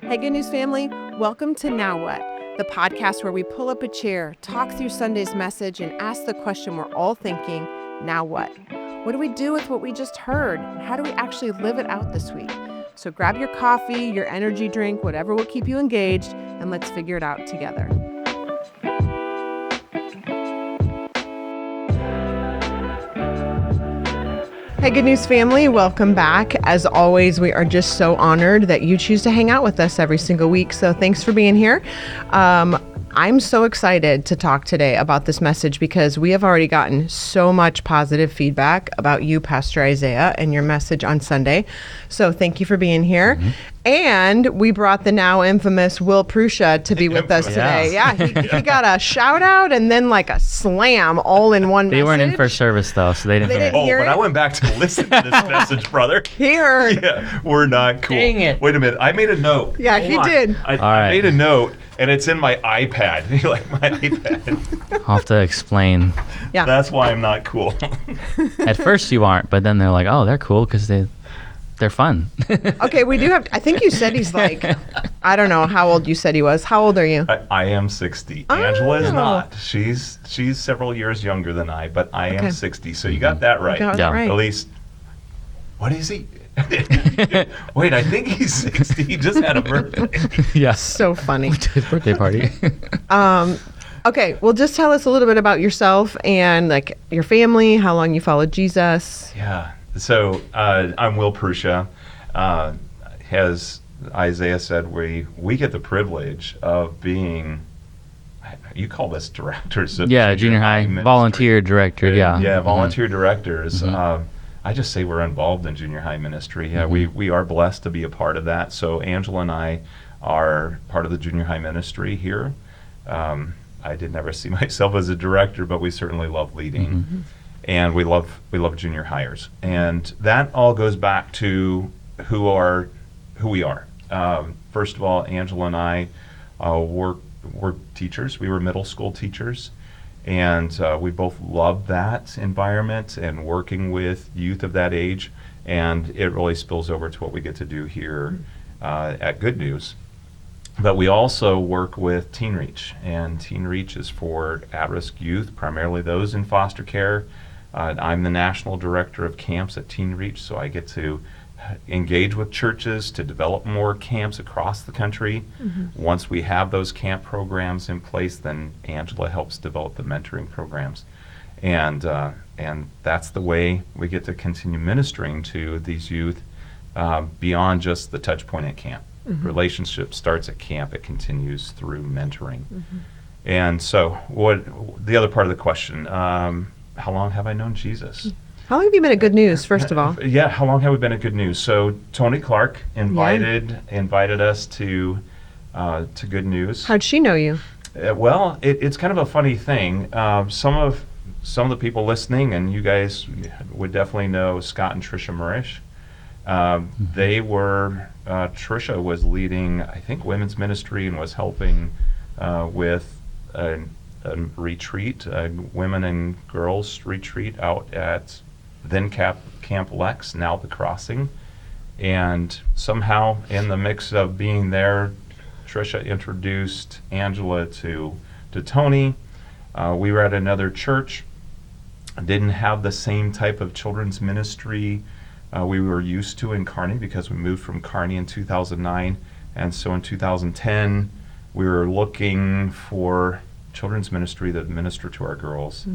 Hey, Good News family, welcome to Now What, the podcast where we pull up a chair, talk through Sunday's message, and ask the question we're all thinking, now what? What do we do with what we just heard? And how do we actually live it out this week? So grab your coffee, your energy drink, whatever will keep you engaged, and let's figure it out together. Hey, Good News family, welcome back. As always, we are just so honored that you choose to hang out with us every single week. So thanks for being here. I'm so excited to talk today about this message because we have already gotten so much positive feedback about you, Pastor Isaiah, and your message on Sunday. So thank you for being here. Mm-hmm. And we brought the now infamous Will Prusia to be with us today. Yeah, he got a shout out and then like a slam all in one message. They weren't in for service though, so they didn't hear it. When I went back to listen to this message, brother. He heard. Yeah, we're not cool. Dang it. Wait a minute. I made a note. Yeah, he did. I made a note, and it's in my iPad. You like my iPad? I'll have to explain. Yeah. That's why I'm not cool. At first you aren't, but then they're like, oh, they're cool because they're fun. Okay, we do have, I think you said he's like, I don't know how old you said he was. How old are you? I am 60. Oh. Angela is not. She's several years younger than I, but I am 60. So you got that right. Got that right. At least, what is he? Wait, I think he's 60. He just had a birthday. Yes. So funny. Went to his birthday party. Okay, well, just tell us a little bit about yourself and like your family, how long you followed Jesus. Yeah. So I'm Will Prusia. As Isaiah said, we get the privilege of being, you call this directors of junior high ministry. volunteer director. Yeah, volunteer directors. Mm-hmm. I just say we're involved in junior high ministry. Yeah, we are blessed to be a part of that. So Angela and I are part of the junior high ministry here. I did never see myself as a director, but we certainly love leading. Mm-hmm. And we love junior hires, and that all goes back to who we are. First of all, Angela and I were teachers. We were middle school teachers, and we both loved that environment and working with youth of that age. And it really spills over to what we get to do here at Good News. But we also work with Teen Reach, and Teen Reach is for at-risk youth, primarily those in foster care. I'm the national director of camps at Teen Reach, so I get to engage with churches to develop more camps across the country. Mm-hmm. Once we have those camp programs in place, then Angela helps develop the mentoring programs. And that's the way we get to continue ministering to these youth beyond just the touch point at camp. Mm-hmm. Relationship starts at camp, it continues through mentoring. Mm-hmm. And so what the other part of the question, how long have I known Jesus? How long have you been at Good News, first of all? Yeah, how long have we been at Good News? So Tony Clark invited us to Good News. How'd she know you? Well, it's kind of a funny thing. Some of the people listening, and you guys would definitely know Scott and Tricia Murish. They were, Tricia was leading, I think, women's ministry and was helping with a retreat, women and girls retreat out at then Camp Lex, now The Crossing. And somehow in the mix of being there, Tricia introduced Angela to Tony. We were at another church, didn't have the same type of children's ministry we were used to in Kearney because we moved from Kearney in 2009. And so in 2010, we were looking for children's ministry that minister to our girls,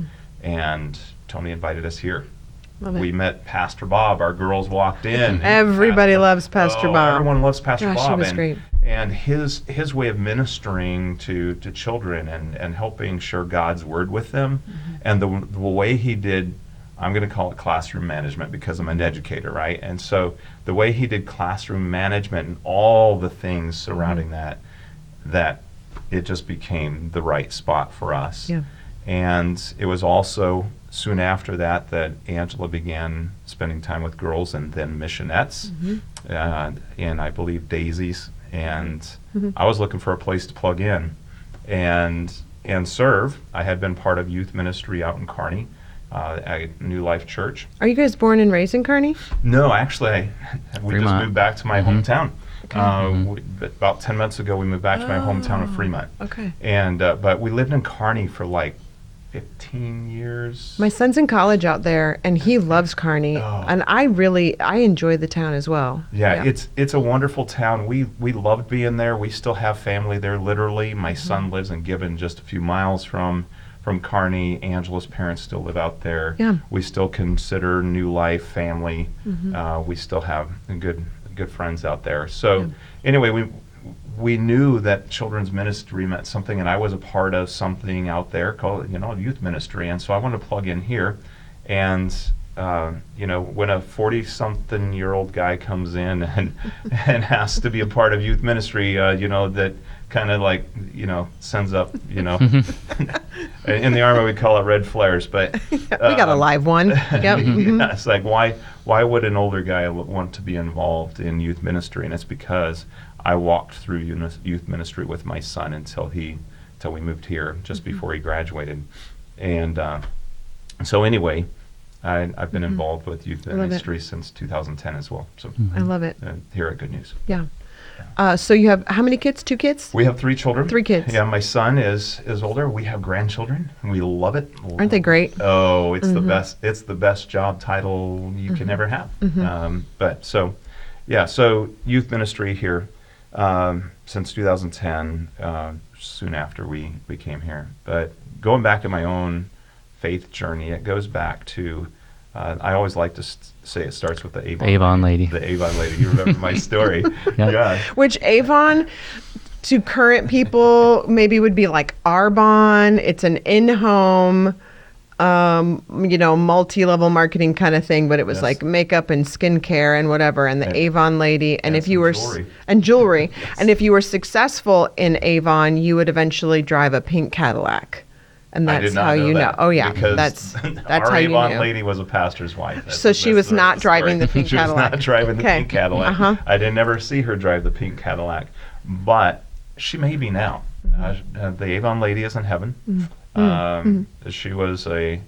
and Tony invited us here. We met Pastor Bob. Our girls walked in. Everybody loves Pastor Bob. Everyone loves Pastor Bob. He was great. And his way of ministering to children and helping share God's word with them, and the way he did, I'm going to call it classroom management because I'm an educator, right? And so the way he did classroom management and all the things surrounding that it just became the right spot for us. Yeah. And it was also soon after that Angela began spending time with girls and then missionettes, and I believe daisies. And I was looking for a place to plug in and serve. I had been part of youth ministry out in Kearney at New Life Church. Are you guys born and raised in Kearney? No, actually, we just moved back to my hometown. About 10 months ago, we moved back to my hometown of Fremont. Okay. And but we lived in Kearney for like 15 years. My son's in college out there, and he loves Kearney, and I enjoy the town as well. Yeah, it's a wonderful town. We loved being there. We still have family there. Literally, my son lives in Gibbon, just a few miles from Kearney. Angela's parents still live out there. Yeah. We still consider New Life family. We still have good friends out there. So anyway, we knew that children's ministry meant something, and I was a part of something out there called, youth ministry. And so I wanted to plug in here. And, when a 40-something-year-old guy comes in and asks to be a part of youth ministry, that kind of like, sends up, in the Army we call it red flares, but we got a live one. Yep. Yeah, it's like, why would an older guy want to be involved in youth ministry? And it's because I walked through youth ministry with my son until we moved here just before he graduated. And so anyway, I've been involved with youth ministry since 2010 as well. So I love it. Here at Good News. Yeah. So you have how many kids? 2 kids? We have 3 children. 3 kids. Yeah, my son is older. We have grandchildren. We love it. Aren't they great? Oh, it's the best. It's the best job title you can ever have. So youth ministry here since 2010. Soon after we came here, but going back to my own faith journey, it goes back to. I always like to say it starts with the Avon lady. The Avon lady. You remember my story? Yeah. Which Avon, to current people, maybe would be like Arbonne. It's an in-home, multi-level marketing kind of thing, but it was like makeup and skincare and whatever. And the Avon lady, and if you were jewelry, Yes. and if you were successful in Avon, you would eventually drive a pink Cadillac. And that's how you know. Oh yeah, that's our how you Avon knew. lady was a pastor's wife. So she was not driving the pink Cadillac. She was not driving the pink Cadillac. Uh-huh. I didn't ever see her drive the pink Cadillac, but she may be now. The Avon lady is in heaven. She was the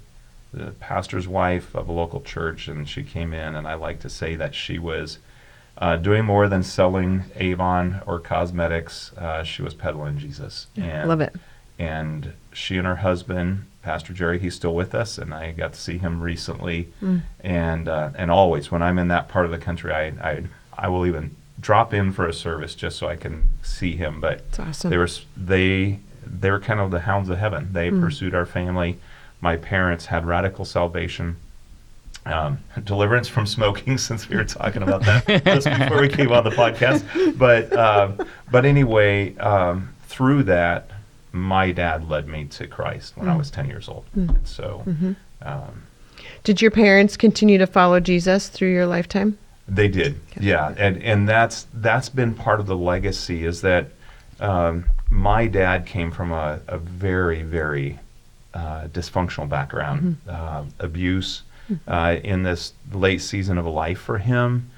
pastor's wife of a local church, and she came in, and I like to say that she was doing more than selling Avon or cosmetics. She was peddling Jesus. And, love it. And she and her husband, Pastor Jerry, he's still with us, and I got to see him recently. And always when I'm in that part of the country, I will even drop in for a service just so I can see him. But that's awesome. they were kind of the hounds of heaven. They pursued our family. My parents had radical salvation. Deliverance from smoking, since we were talking about that just before we came on the podcast. But anyway, through that, my dad led me to Christ when I was 10 years old. So, did your parents continue to follow Jesus through your lifetime? They did, yeah, and that's been part of the legacy. Is that my dad came from a very, very dysfunctional background, abuse in this late season of life for him.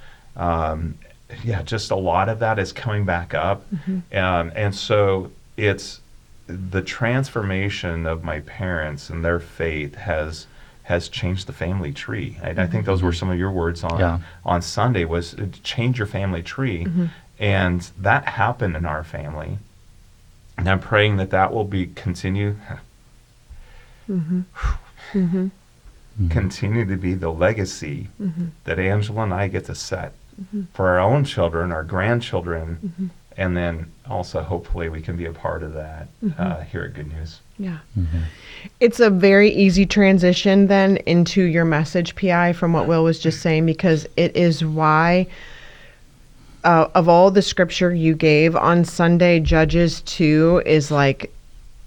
Just a lot of that is coming back up, and so it's. The transformation of my parents and their faith has changed the family tree. I think those were some of your words on Sunday, was change your family tree. And that happened in our family. And I'm praying that will be continue to be the legacy that Angela and I get to set for our own children, our grandchildren, and then also hopefully we can be a part of that here at Good News. Yeah. It's a very easy transition then into your message, PI, from what Will was just saying, because it is why of all the scripture you gave on Sunday, Judges 2 is like,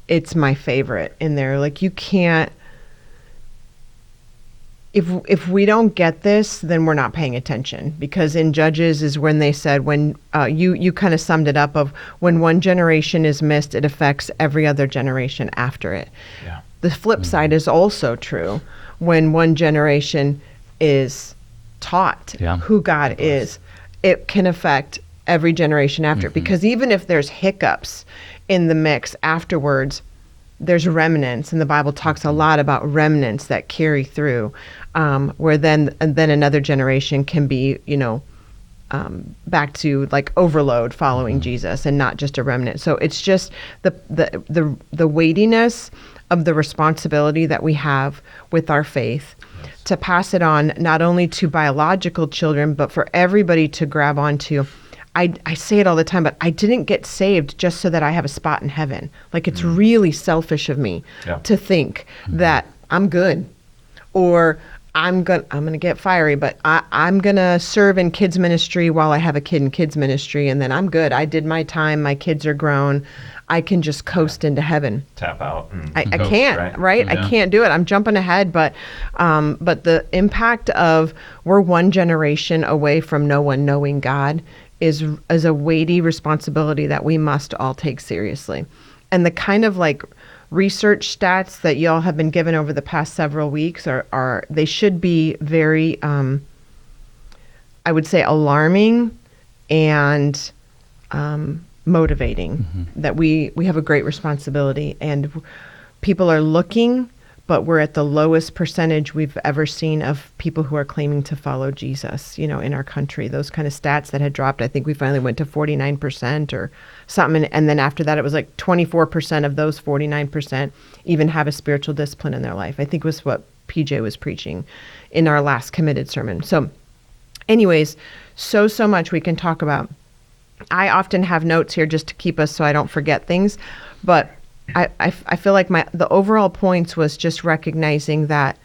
it's my favorite in there. Like you can't, if we don't get this, then we're not paying attention, because in Judges is when they said, when you kind of summed it up of when one generation is missed, it affects every other generation after it. Yeah. The flip side is also true. When one generation is taught who God is, it can affect every generation after, because even if there's hiccups in the mix afterwards, there's remnants, and the Bible talks a lot about remnants that carry through, where then another generation can be, back to like overload following Jesus and not just a remnant. So it's just the weightiness of the responsibility that we have with our faith to pass it on not only to biological children, but for everybody to grab onto. I say it all the time, but I didn't get saved just so that I have a spot in heaven. Like, it's really selfish of me to think that I'm good, or I'm gonna get fiery, but I'm gonna serve in kids ministry while I have a kid in kids ministry, and then I'm good. I did my time. My kids are grown. I can just coast into heaven. Tap out. I can't, right? I can't do it. I'm jumping ahead, but the impact of we're one generation away from no one knowing God is a weighty responsibility that we must all take seriously. And the kind of like research stats that y'all have been given over the past several weeks are they should be very, I would say, alarming and motivating. That we have a great responsibility, and people are looking, but we're at the lowest percentage we've ever seen of people who are claiming to follow Jesus, in our country. Those kind of stats that had dropped, I think we finally went to 49% or something. And then after that, it was like 24% of those 49% even have a spiritual discipline in their life. I think was what PJ was preaching in our last committed sermon. So anyways, so much we can talk about. I often have notes here just to keep us so I don't forget things, but I feel like the overall points was just recognizing that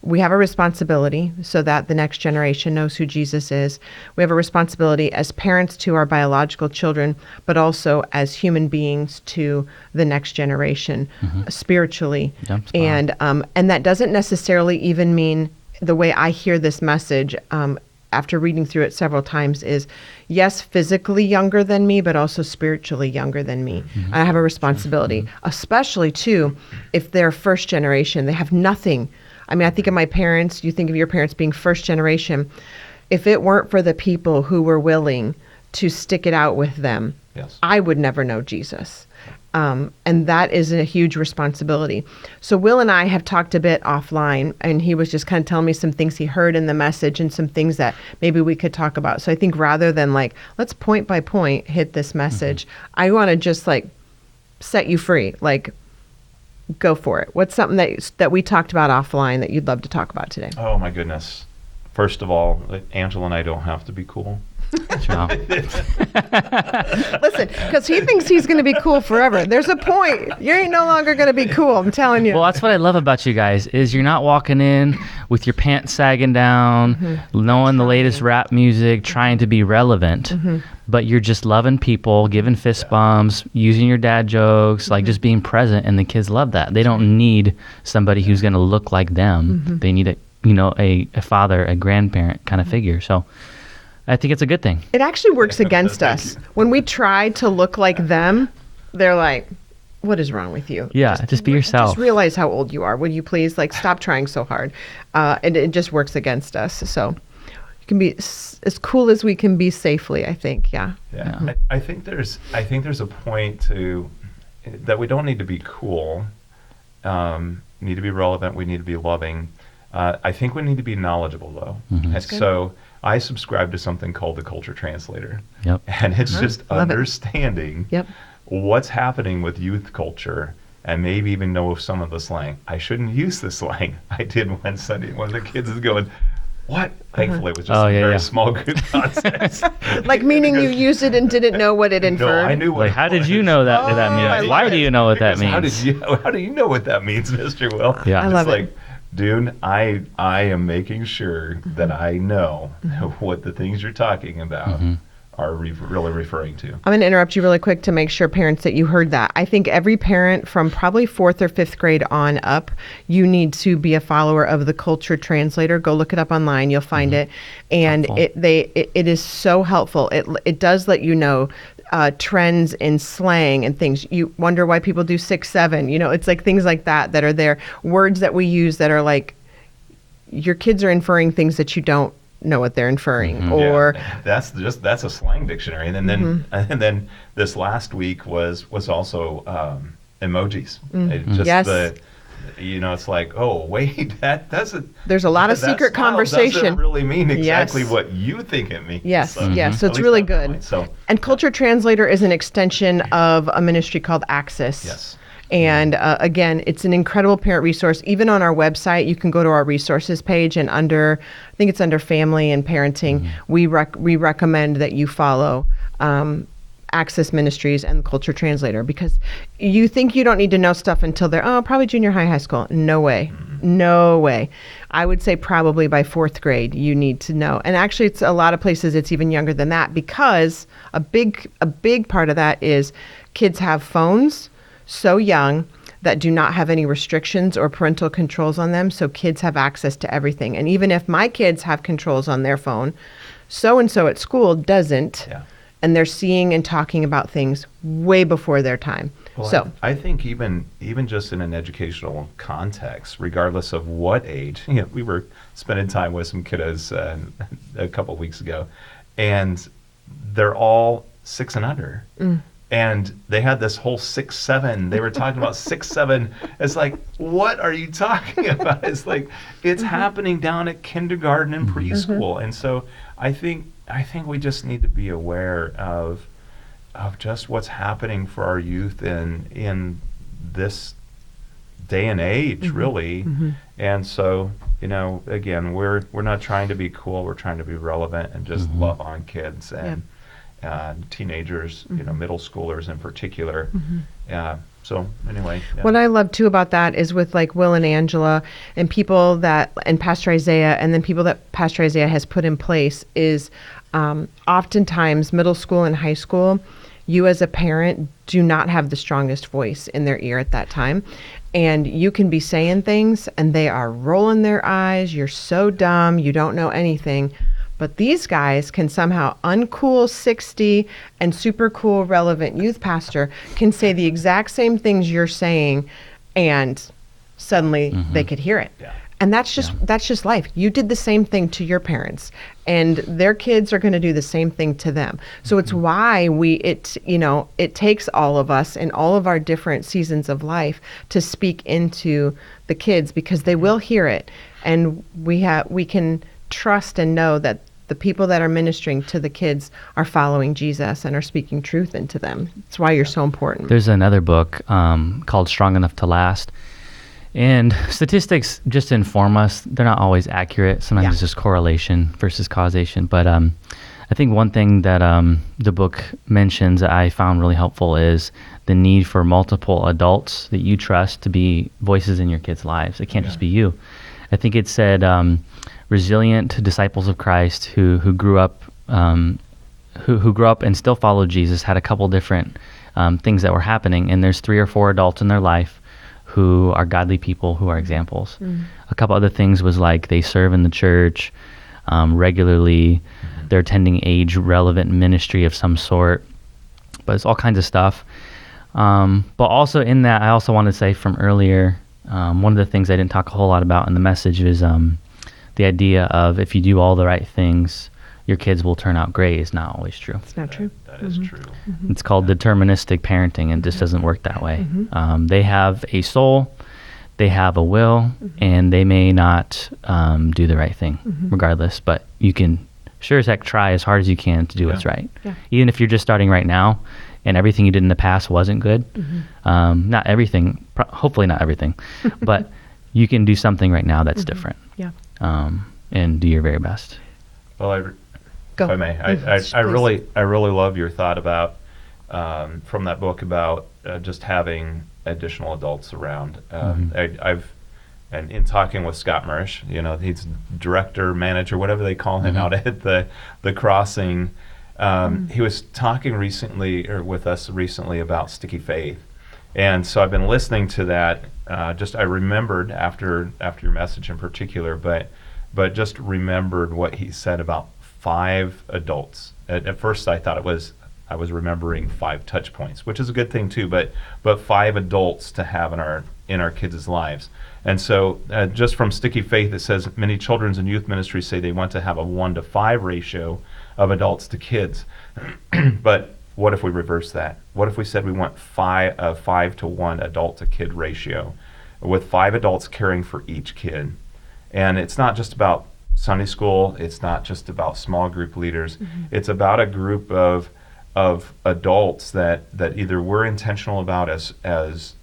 we have a responsibility so that the next generation knows who Jesus is. We have a responsibility as parents to our biological children, but also as human beings to the next generation spiritually. And that doesn't necessarily even mean the way I hear this message after reading through it several times is, yes, physically younger than me, but also spiritually younger than me. I have a responsibility, especially too, if they're first generation, they have nothing. I mean, I think of my parents, you think of your parents being first generation. If it weren't for the people who were willing to stick it out with them, I would never know Jesus. And that is a huge responsibility. So Will and I have talked a bit offline, and he was just kind of telling me some things he heard in the message and some things that maybe we could talk about. So I think rather than like, let's point by point hit this message, I want to just like set you free, like go for it. What's something that we talked about offline that you'd love to talk about today? Oh my goodness. First of all, Angela and I don't have to be cool. Listen, because he thinks he's going to be cool forever. There's a point. You ain't no longer going to be cool, I'm telling you. Well, that's what I love about you guys, is you're not walking in with your pants sagging down, knowing the latest rap music, trying to be relevant, but you're just loving people, giving fist bumps, using your dad jokes, like just being present, and the kids love that. They don't need somebody who's going to look like them. They need a father, a grandparent kind of figure. So I think it's a good thing. It actually works against us. When we try to look like them, they're like, what is wrong with you? Yeah, just be yourself. Just realize how old you are. Would you please, like, stop trying so hard? And it just works against us. So you can be as cool as we can be safely, I think. Yeah. I think there's a point to that we don't need to be cool. Need to be relevant. We need to be loving. I think we need to be knowledgeable, though. And so I subscribe to something called the culture translator. And it's just understanding what's happening with youth culture, and maybe even know some of the slang. I shouldn't use the slang. I did one Sunday. One of the kids is going, what? Thankfully, it was just a very small group context. Like, meaning you used it and didn't know what it inferred? No, I knew what like, how did you know that means? Why do you know what that means? How do you know what that means, Mr. Will? I love it. Dude, I am making sure that I know what the things you're talking about are really referring to. I'm going to interrupt you really quick to make sure, parents, that you heard that. I think every parent from probably 4th or 5th grade on up, you need to be a follower of the culture translator. Go look it up online. You'll find it. And it is so helpful. It does let you know trends in slang and things. You wonder why people do 6-7. It's like things like that are there. Words that we use that are like, your kids are inferring things that you don't know what they're inferring. Or that's a slang dictionary. And then this last week was also emojis. it's like, oh, wait, that doesn't. There's a lot of that secret smile conversation. Doesn't really mean exactly Yes. what you think it means. Yes, So, yes. So at it's least really that's good. mine. So, And Culture Translator is an extension of a ministry called Access. yes. And again, it's an incredible parent resource. Even on our website, you can go to our resources page, and I think it's under family and parenting, we recommend that you follow Access Ministries and Culture Translator, because you think you don't need to know stuff until they're, probably junior high school. No way. No way. I would say probably by 4th grade, you need to know. And actually, it's a lot of places it's even younger than that, because a big part of that is kids have phones so young that do not have any restrictions or parental controls on them. So kids have access to everything. And even if my kids have controls on their phone, so-and-so at school doesn't. Yeah. And they're seeing and talking about things way before their time. Well, So I think even just in an educational context, regardless of what age, we were spending time with some kiddos a couple of weeks ago, and they're all 6 and under. And they had this whole 6, 7. They were talking about 6, 7. It's like, what are you talking about? It's like, it's happening down at kindergarten and preschool. And so I think we just need to be aware of just what's happening for our youth in this day and age, really. And so, again, we're not trying to be cool. We're trying to be relevant and just love on kids and teenagers, middle schoolers in particular. So anyway. Yeah. What I love too about that is with like Will and Angela and and Pastor Isaiah, and then people that Pastor Isaiah has put in place is oftentimes middle school and high school, you as a parent do not have the strongest voice in their ear at that time. And you can be saying things and they are rolling their eyes. You're so dumb. You don't know anything. But these guys can somehow uncool 60 and super cool relevant youth pastor can say the exact same things you're saying, and suddenly they could hear it. Yeah. And that's just life. You did the same thing to your parents, and their kids are going to do the same thing to them. So it's why it takes all of us in all of our different seasons of life to speak into the kids, because they will hear it, and we can trust and know that the people that are ministering to the kids are following Jesus and are speaking truth into them. That's why you're so important. There's another book called Strong Enough to Last. And statistics just inform us. They're not always accurate. Sometimes it's just correlation versus causation. But I think one thing that the book mentions that I found really helpful is the need for multiple adults that you trust to be voices in your kids' lives. It can't just be you. I think it said resilient disciples of Christ who grew up who grew up and still followed Jesus had a couple different things that were happening, and there's 3 or 4 adults in their life who are godly people who are examples. A couple other things was like they serve in the church regularly, they're attending age relevant ministry of some sort, but it's all kinds of stuff. But also in that, I also want to say from earlier, one of the things I didn't talk a whole lot about in the message is the idea of if you do all the right things, your kids will turn out great is not always true. It's not true. That is true. It's called deterministic parenting, and it just doesn't work that way. They have a soul, they have a will, and they may not do the right thing regardless, but you can sure as heck try as hard as you can to do what's right. Yeah. Even if you're just starting right now and everything you did in the past wasn't good, not everything, hopefully not everything, but you can do something right now that's different. Yeah. And do your very best. Well, Go. if I may, I really love your thought about from that book about just having additional adults around. And in talking with Scott Mursh, he's director, manager, whatever they call him out at the crossing. He was talking with us recently about sticky faith, and so I've been listening to that. I remembered after your message in particular, but just remembered what he said about 5 adults. At first, I thought I was remembering 5 touch points, which is a good thing too. But 5 adults to have in our kids' lives. And so, just from Sticky Faith, it says many children's and youth ministries say they want to have a 1-to-5 ratio of adults to kids. But what if we reverse that? What if we said we want 5 to 1 adult to kid ratio? with 5 adults caring for each kid. And it's not just about Sunday school. It's not just about small group leaders. It's about a group of adults that either we're intentional about as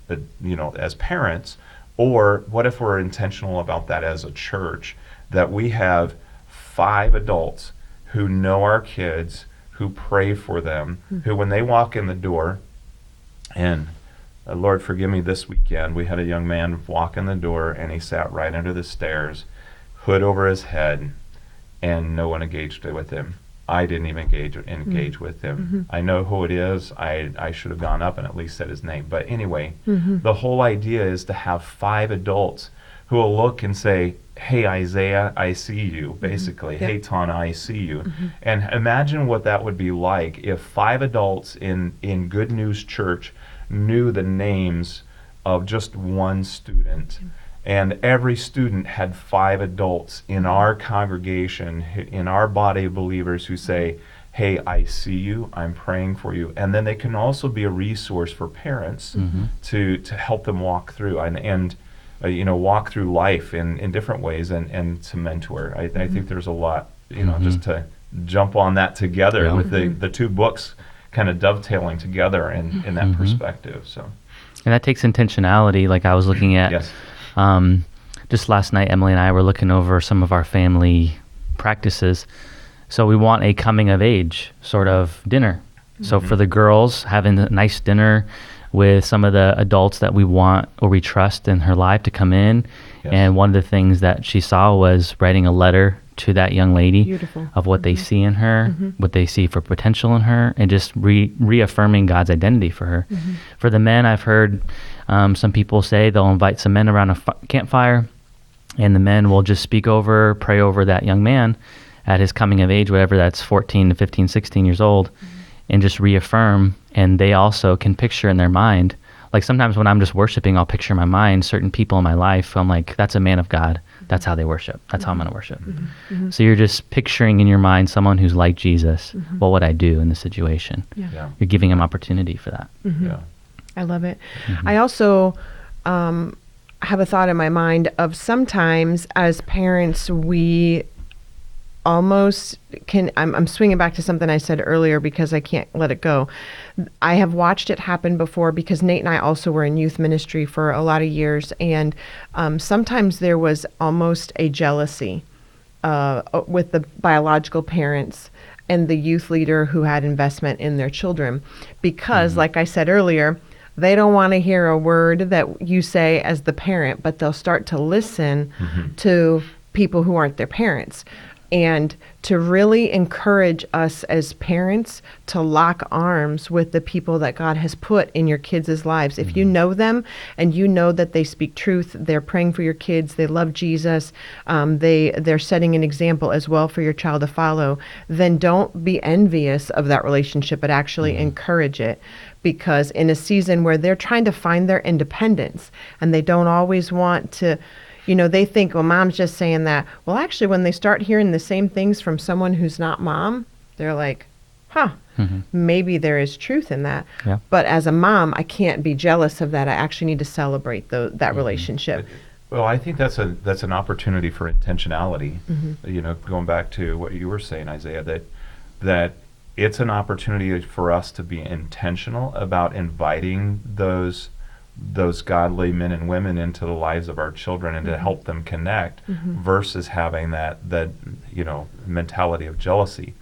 parents, or what if we're intentional about that as a church, that we have 5 adults who know our kids, who pray for them, who when they walk in the door, and Lord forgive me, this weekend we had a young man walk in the door and he sat right under the stairs, hood over his head, and no one engaged with him. I didn't even engage with him. I know who it is. I should have gone up and at least said his name. But anyway, the whole idea is to have 5 adults who will look and say, hey, Isaiah, I see you, basically. Hey, Tonna, I see you. And imagine what that would be like if 5 adults in Good News Church knew the names of just one student. And every student had 5 adults in our congregation, in our body of believers who say, hey, I see you, I'm praying for you. And then they can also be a resource for parents to help them walk through and walk through life in different ways and to mentor. I think there's a lot, just to jump on that together with the 2 books kind of dovetailing together in that perspective. So, and that takes intentionality. Like I was looking at, just last night, Emily and I were looking over some of our family practices. So we want a coming of age sort of dinner. So for the girls, having a nice dinner with some of the adults that we want or we trust in her life to come in. And one of the things that she saw was writing a letter to that young lady of what they see in her, what they see for potential in her, and just reaffirming God's identity for her. For the men, I've heard some people say they'll invite some men around a campfire, and the men will just pray over that young man at his coming of age, whatever that's 14 to 15, 16 years old, and just reaffirm. And they also can picture in their mind, like sometimes when I'm just worshiping, I'll picture in my mind certain people in my life. I'm like, that's a man of God. That's how they worship. That's how I'm going to worship. So you're just picturing in your mind someone who's like Jesus. What would I do in this situation? You're giving him opportunity for that. I love it. I also have a thought in my mind of sometimes as parents, we almost can, I'm swinging back to something I said earlier because I can't let it go. I have watched it happen before because Nate and I also were in youth ministry for a lot of years. And sometimes there was almost a jealousy with the biological parents and the youth leader who had investment in their children. Because like I said earlier, they don't want to hear a word that you say as the parent, but they'll start to listen to people who aren't their parents. And to really encourage us as parents to lock arms with the people that God has put in your kids' lives. If you know them and you know that they speak truth, they're praying for your kids, they love Jesus, they're setting an example as well for your child to follow, then don't be envious of that relationship, but actually encourage it. Because in a season where they're trying to find their independence and they don't always want to, they think, well, mom's just saying that. Well, actually, when they start hearing the same things from someone who's not mom, they're like, maybe there is truth in that. But as a mom, I can't be jealous of that. I actually need to celebrate that relationship. Well, I think that's an opportunity for intentionality. Going back to what you were saying, Isaiah, that it's an opportunity for us to be intentional about inviting those godly men and women into the lives of our children and to help them connect versus having that mentality of jealousy.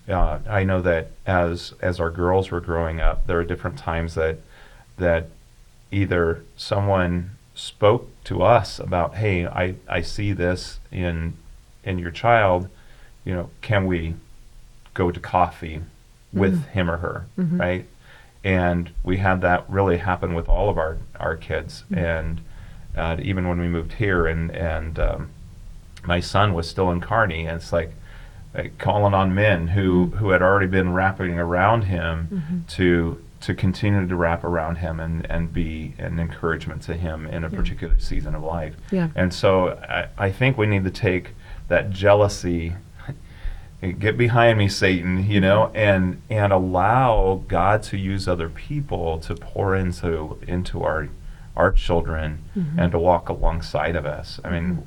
I know that as our girls were growing up, there were different times that either someone spoke to us about, hey, I see this in your child, can we go to coffee with him or her, right? And we had that really happen with all of our kids. And even when we moved here and my son was still in Kearney, and it's like calling on men who had already been wrapping around him to continue to wrap around him and be an encouragement to him in a particular season of life. And so I think we need to take that jealousy, get behind me, Satan, and allow God to use other people to pour into our children and to walk alongside of us. I mean,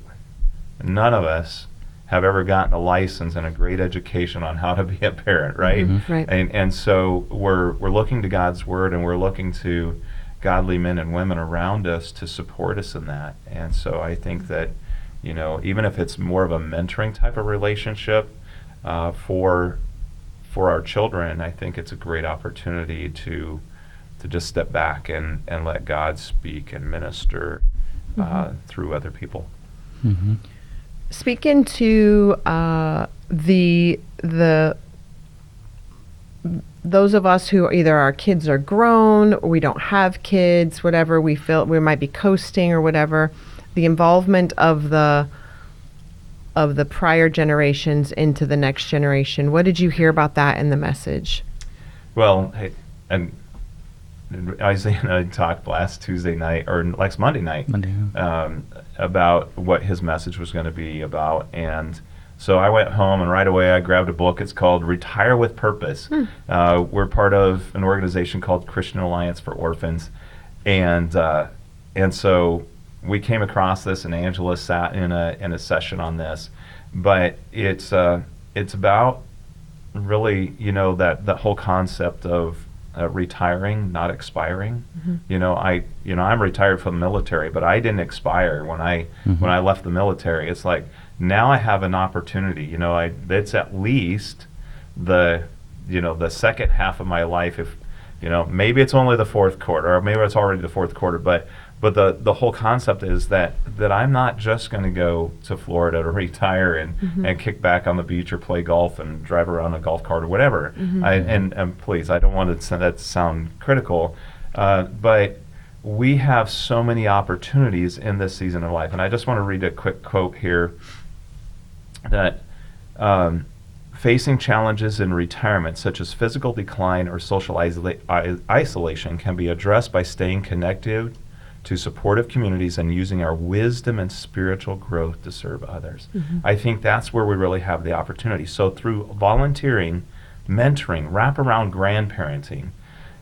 none of us have ever gotten a license and a great education on how to be a parent, right? Right. And so we're looking to God's word, and we're looking to godly men and women around us to support us in that. And so I think that, even if it's more of a mentoring type of relationship for our children, I think it's a great opportunity to just step back and let God speak and minister through other people. Speak into the those of us who either our kids are grown, or we don't have kids, whatever, we feel we might be coasting or whatever, the involvement of the prior generations into the next generation. What did you hear about that in the message? Well, and Isaiah and I talked last Tuesday night, or last Monday night, about what his message was going to be about. And so I went home, and right away I grabbed a book. It's called Retire with Purpose. We're part of an organization called Christian Alliance for Orphans. And so we came across this, and Angela sat in a session on this. But it's about really, that whole concept of retiring, not expiring. I'm retired from the military, but I didn't expire when I left the military. It's like, now I have an opportunity. It's at least the second half of my life. If maybe it's only the fourth quarter, or maybe it's already the fourth quarter. But the whole concept is that I'm not just going to go to Florida to retire and kick back on the beach or play golf and drive around a golf cart or whatever. And please, I don't want that to sound critical, but we have so many opportunities in this season of life. And I just want to read a quick quote here that facing challenges in retirement, such as physical decline or social isolation, can be addressed by staying connected to supportive communities and using our wisdom and spiritual growth to serve others. I think that's where we really have the opportunity. So through volunteering, mentoring, wraparound grandparenting,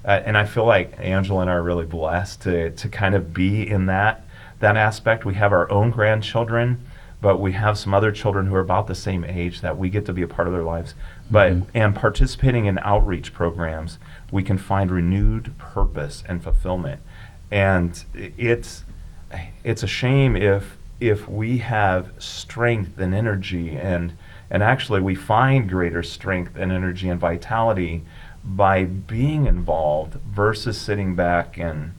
and I feel like Angela and I are really blessed to kind of be in that aspect. We have our own grandchildren, but we have some other children who are about the same age that we get to be a part of their lives. And participating in outreach programs, we can find renewed purpose and fulfillment. And it's a shame if we have strength and energy, and actually we find greater strength and energy and vitality by being involved versus sitting back and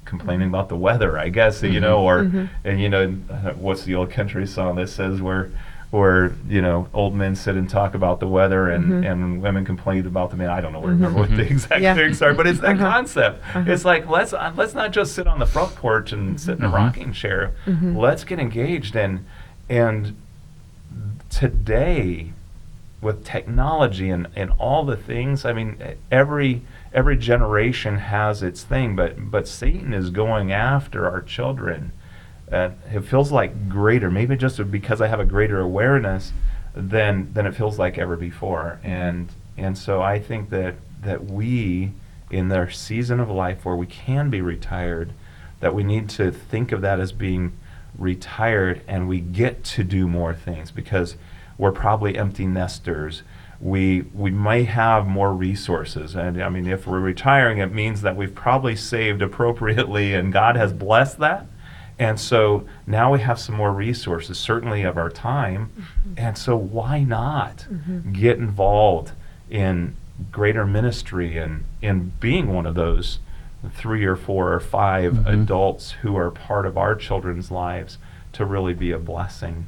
complaining about the weather, I guess, and what's the old country song that says where old men sit and talk about the weather and women complain about the men. I don't know, remember what the exact lyrics are, but it's that concept. It's like, let's not just sit on the front porch and sit in a rocking chair. Let's get engaged. And today, with technology and all the things, I mean, every generation has its thing, but Satan is going after our children. It feels like greater, maybe just because I have a greater awareness than it feels like ever before. And so I think that we, in their season of life where we can be retired, that we need to think of that as being retired, and we get to do more things because we're probably empty nesters. We may have more resources. And I mean, if we're retiring, it means that we've probably saved appropriately, and God has blessed that. And so now we have some more resources, certainly of our time. And so why not get involved in greater ministry and in being one of those 3 or 4 or 5 adults who are part of our children's lives to really be a blessing,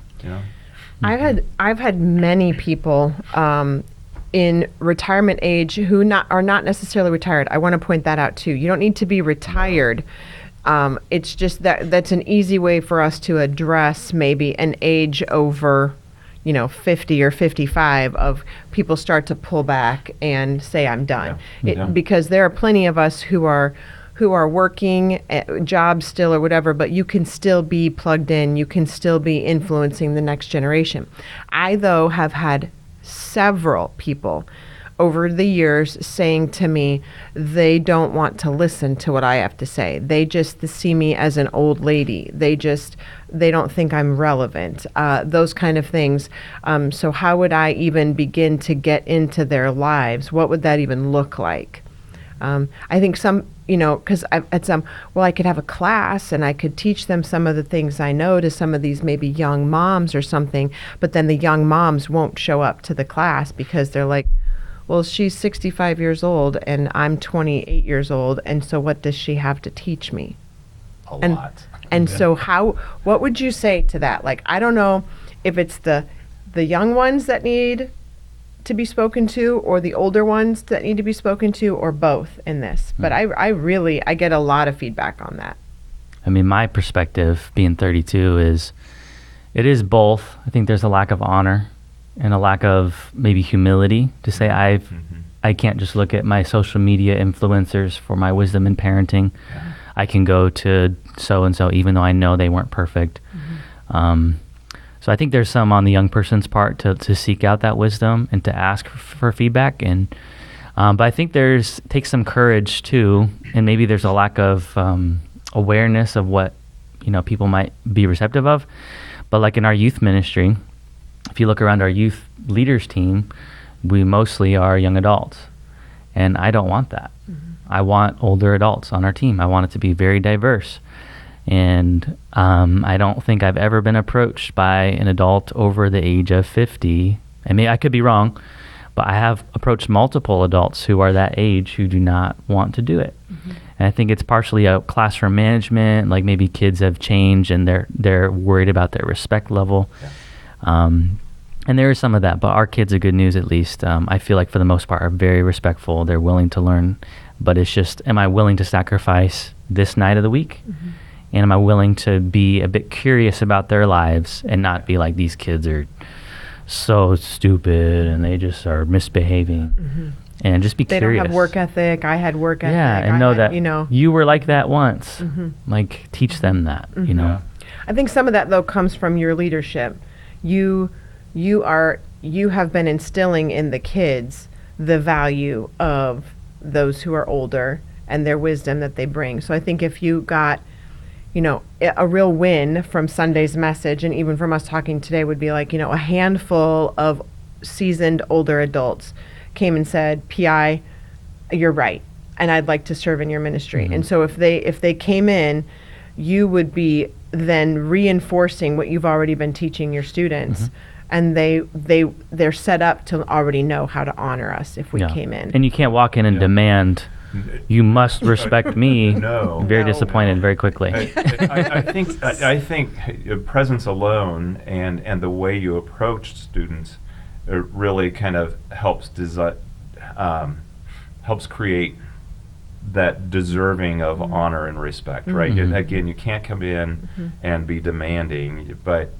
I've had many people in retirement age who are not necessarily retired. I want to point that out too. You don't need to be retired. It's just that's an easy way for us to address maybe an age over, 50 or 55 of people start to pull back and say, I'm done. Because there are plenty of us who are working jobs still or whatever, but you can still be plugged in. You can still be influencing the next generation. I, though, have had several people over the years saying to me, they don't want to listen to what I have to say. They just see me as an old lady. They don't think I'm relevant, those kind of things. So how would I even begin to get into their lives? What would that even look like? I think some, because I could have a class and I could teach them some of the things I know to some of these maybe young moms or something, but then the young moms won't show up to the class because they're like, well, she's 65 years old and I'm 28 years old, and so what does she have to teach me? A lot. And so what would you say to that? Like, I don't know if it's the young ones that need to be spoken to or the older ones that need to be spoken to, or both in this. But I get a lot of feedback on that. I mean, my perspective being 32 is it is both. I think there's a lack of honor and a lack of maybe humility to say I can't just look at my social media influencers for my wisdom in parenting. Yeah. I can go to so-and-so even though I know they weren't perfect. So I think there's some on the young person's part to seek out that wisdom and to ask for feedback. And but I think takes some courage too, and maybe there's a lack of awareness of what people might be receptive of. But like in our youth ministry, if you look around our youth leaders team, we mostly are young adults, and I don't want that. I want older adults on our team. I want it to be very diverse. And I don't think I've ever been approached by an adult over the age of 50. I mean, I could be wrong, but I have approached multiple adults who are that age who do not want to do it. And I think it's partially a classroom management, like maybe kids have changed and they're worried about their respect level. And there is some of that, but our kids are good news at least. I feel like for the most part are very respectful. They're willing to learn, but it's just, am I willing to sacrifice this night of the week? And am I willing to be a bit curious about their lives and not be like, these kids are so stupid and they just are misbehaving. And just be they curious. They don't have work ethic. I had work ethic. Yeah, and know that you were like that once. Like, teach them that, I think some of that, though, comes from your leadership. You have been instilling in the kids the value of those who are older and their wisdom that they bring. So I think if you got a real win from Sunday's message, and even from us talking today, would be like, a handful of seasoned older adults came and said, PI, you're right, and I'd like to serve in your ministry. And so if they came in, you would be then reinforcing what you've already been teaching your students. And they're set up to already know how to honor us if we came in. And you can't walk in and demand, you must respect me. No. Very disappointed very quickly. I think presence alone and the way you approach students really kind of helps create that deserving of honor and respect, right? And again, you can't come in and be demanding, but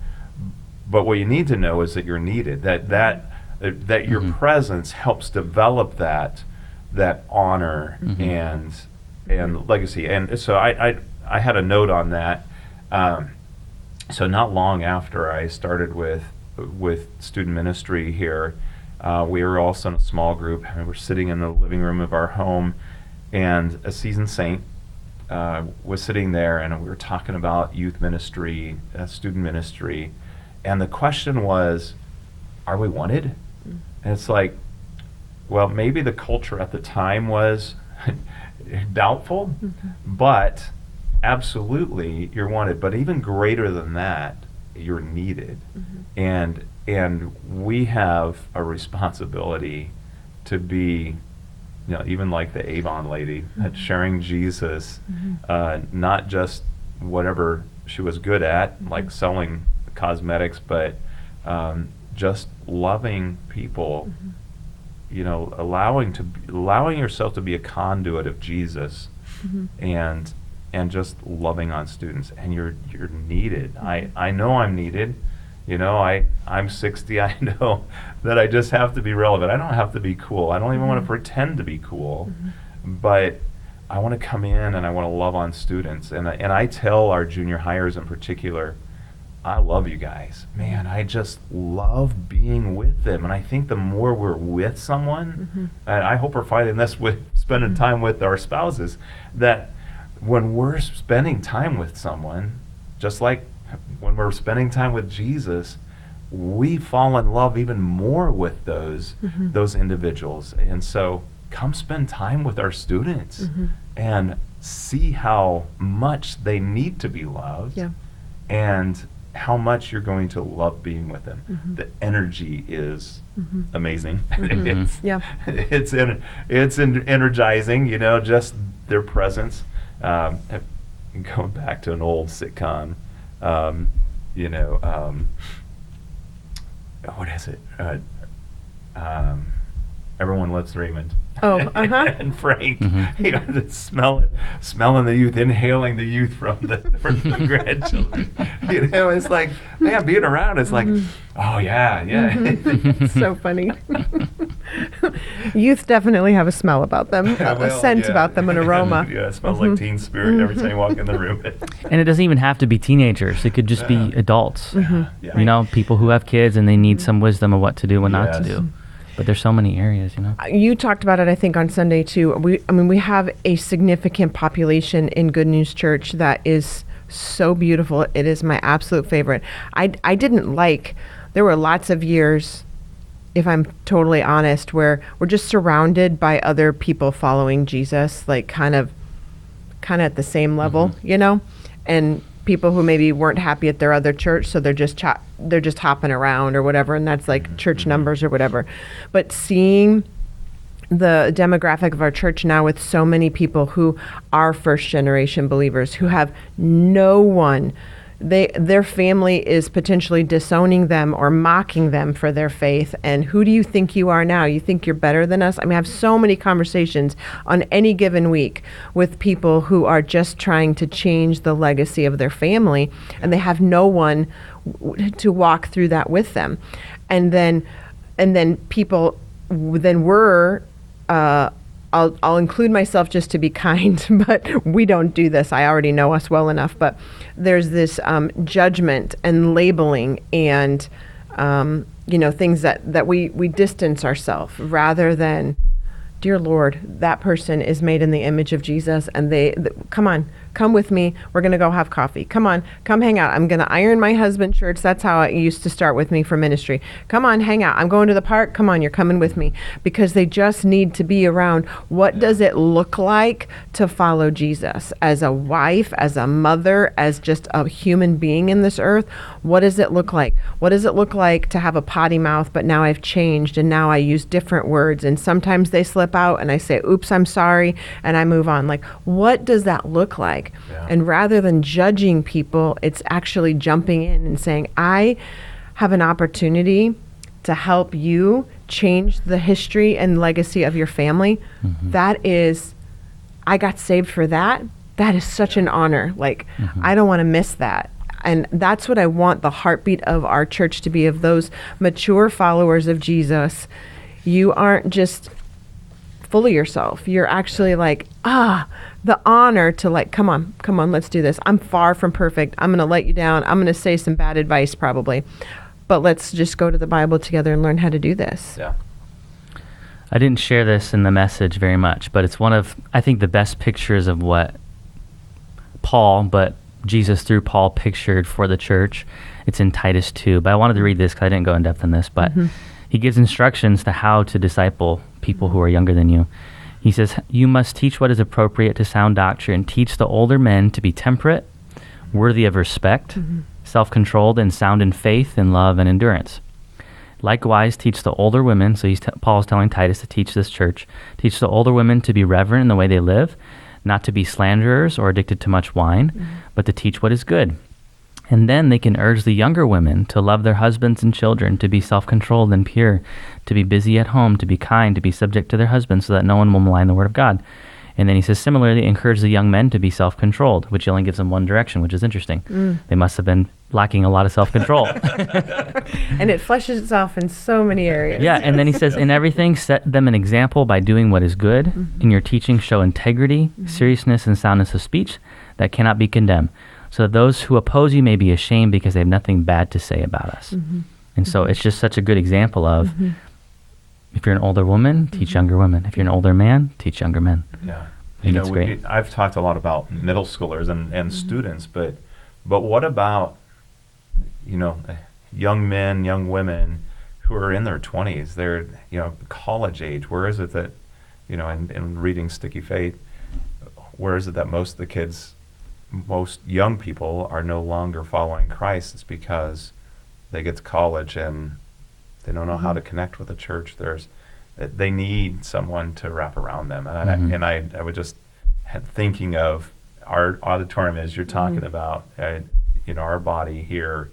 what you need to know is that you're needed. That your presence helps develop that honor and legacy. And so I had a note on that. So not long after I started with student ministry here, we were also in a small group. And we're sitting in the living room of our home, and a seasoned saint was sitting there, and we were talking about youth ministry, student ministry, and the question was, are we wanted? And it's like, well, maybe the culture at the time was doubtful, but absolutely you're wanted. But even greater than that, you're needed. And we have a responsibility to be, even like the Avon lady, sharing Jesus, not just whatever she was good at, like selling cosmetics, but just loving people, allowing yourself to be a conduit of Jesus, and just loving on students. And you're needed. I know I'm needed. I'm 60. I know that I just have to be relevant. I don't have to be cool. I don't even want to pretend to be cool, but I want to come in and I want to love on students. And I tell our junior hires in particular, I love you guys. Man, I just love being with them. And I think the more we're with someone, and I hope we're finding this with spending time with our spouses, that when we're spending time with someone, just like when we're spending time with Jesus, we fall in love even more with those individuals. And so come spend time with our students and see how much they need to be loved, and how much you're going to love being with them. The energy is amazing. It's energizing, just their presence. Going back to an old sitcom, what is it? Everyone Loves Raymond. And Frank, smelling the youth, inhaling the youth from the grandchildren. It's like, man, being around, it's like, oh yeah. So funny. Youth definitely have a smell about them, a scent about them, an aroma. It smells like teen spirit every time you walk in the room. And it doesn't even have to be teenagers. It could just be adults. People who have kids and they need some wisdom of what to do and not to do. But there's so many areas, You talked about it, I think, on Sunday too. We have a significant population in Good News Church that is so beautiful. It is my absolute favorite. I didn't like, there were lots of years, if I'm totally honest, where we're just surrounded by other people following Jesus, like kind of at the same level, and people who maybe weren't happy at their other church, so they're just hopping around or whatever, and that's like church numbers or whatever. But seeing the demographic of our church now with so many people who are first generation believers, who have no one, their family is potentially disowning them or mocking them for their faith. And who do you think you are now? You think you're better than us? I have so many conversations on any given week with people who are just trying to change the legacy of their family, and they have no one to walk through that with them. And then people, then we're, I'll include myself just to be kind, but we don't do this. I already know us well enough. But there's this judgment and labeling and, things that we distance ourselves rather than, dear Lord, that person is made in the image of Jesus, and come with me. We're going to go have coffee. Come on, come hang out. I'm going to iron my husband's shirts. That's how it used to start with me for ministry. Come on, hang out. I'm going to the park. Come on, you're coming with me. Because they just need to be around. What does it look like to follow Jesus as a wife, as a mother, as just a human being in this earth? What does it look like? What does it look like to have a potty mouth, but now I've changed and now I use different words, and sometimes they slip out and I say, oops, I'm sorry, and I move on. Like, what does that look like? And rather than judging people, it's actually jumping in and saying, I have an opportunity to help you change the history and legacy of your family. That is, I got saved for that. That is such an honor. Like, I don't want to miss that. And that's what I want the heartbeat of our church to be, of those mature followers of Jesus. You aren't just full of yourself. You're actually like, the honor to like, come on, let's do this. I'm far from perfect. I'm going to let you down. I'm going to say some bad advice probably, but let's just go to the Bible together and learn how to do this. Yeah. I didn't share this in the message very much, but it's one of, I think, the best pictures of what Jesus through Paul pictured for the church. It's in Titus 2, but I wanted to read this because I didn't go in depth in this, but he gives instructions to how to disciple people who are younger than you. He says, you must teach what is appropriate to sound doctrine. Teach the older men to be temperate, worthy of respect, self-controlled, and sound in faith and love and endurance. Likewise, teach the older women, so Paul's telling Titus to teach this church, teach the older women to be reverent in the way they live, not to be slanderers or addicted to much wine, but to teach what is good. And then they can urge the younger women to love their husbands and children, to be self-controlled and pure, to be busy at home, to be kind, to be subject to their husbands, so that no one will malign the word of God. And then he says, similarly, encourage the young men to be self-controlled, which only gives them one direction, which is interesting. They must have been lacking a lot of self-control. And it fleshes itself in so many areas. Yeah, and then he says, in everything, set them an example by doing what is good. In your teaching, show integrity, seriousness, and soundness of speech that cannot be condemned, so that those who oppose you may be ashamed because they have nothing bad to say about us. And so it's just such a good example of, if you're an older woman, teach younger women. If you're an older man, teach younger men. Yeah. I think it's great. I've talked a lot about middle schoolers and students, but what about, young men, young women who are in their 20s? They're, college age. Where is it that, in reading Sticky Faith, where is it that most of the kids, most young people are no longer following Christ? It's because they get to college and they don't know how to connect with the church. They need someone to wrap around them. And I would just thinking of our auditorium as you're talking about, our body here.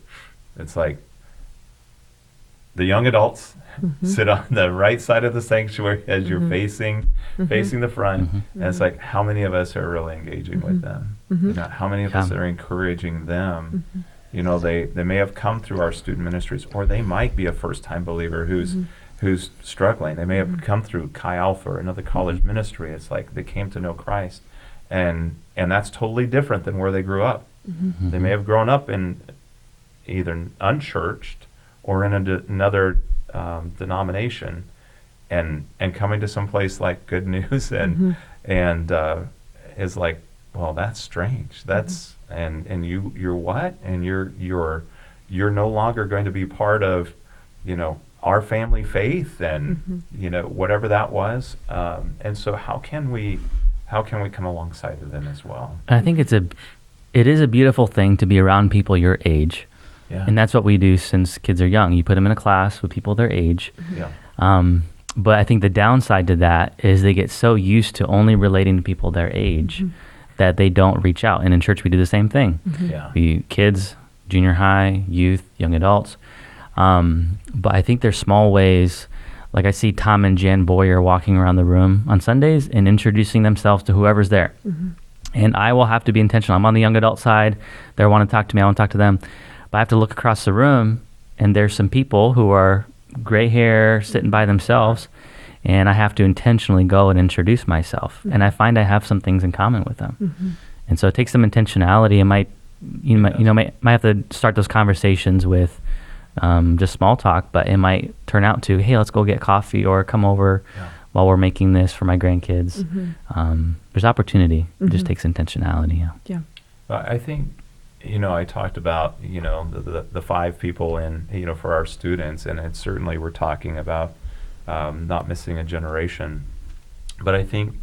It's like the young adults sit on the right side of the sanctuary as you're facing the front. And it's like, how many of us are really engaging with them? How many of us are encouraging them? They may have come through our student ministries, or they might be a first-time believer who's struggling. They may have come through Chi Alpha or another college ministry. It's like they came to know Christ, and that's totally different than where they grew up. They may have grown up in either unchurched or in another denomination, and coming to some place like Good News and is like, well, that's strange. That's and you're what? And you're no longer going to be part of, our family faith and whatever that was. And so how can we come alongside of them as well? I think it is a beautiful thing to be around people your age. Yeah. And that's what we do since kids are young. You put them in a class with people their age. Yeah. But I think the downside to that is they get so used to only relating to people their age that they don't reach out. And in church, we do the same thing. Yeah. Kids, junior high, youth, young adults. But I think there's small ways, like I see Tom and Jen Boyer walking around the room on Sundays and introducing themselves to whoever's there. And I will have to be intentional. I'm on the young adult side. They want to talk to me. I want to talk to them. But I have to look across the room, and there's some people who are gray hair sitting by themselves, and I have to intentionally go and introduce myself. And I find I have some things in common with them. And so it takes some intentionality. And might have to start those conversations with just small talk, but it might turn out to, hey, let's go get coffee or come over while we're making this for my grandkids. There's opportunity. It just takes intentionality. Yeah. I think, I talked about, the 5 people in, for our students, and it's certainly we're talking about not missing a generation. But I think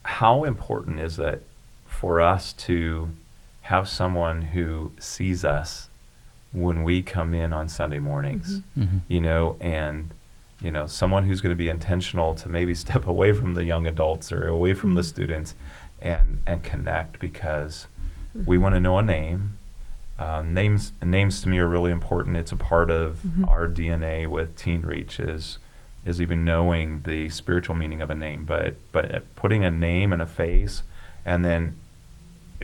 how important is it for us to have someone who sees us when we come in on Sunday mornings, and someone who's going to be intentional to maybe step away from the young adults or away from the students and connect, because we want to know a name. Names to me are really important. It's a part of our DNA with Teen Reach is even knowing the spiritual meaning of a name, but putting a name and a face, and then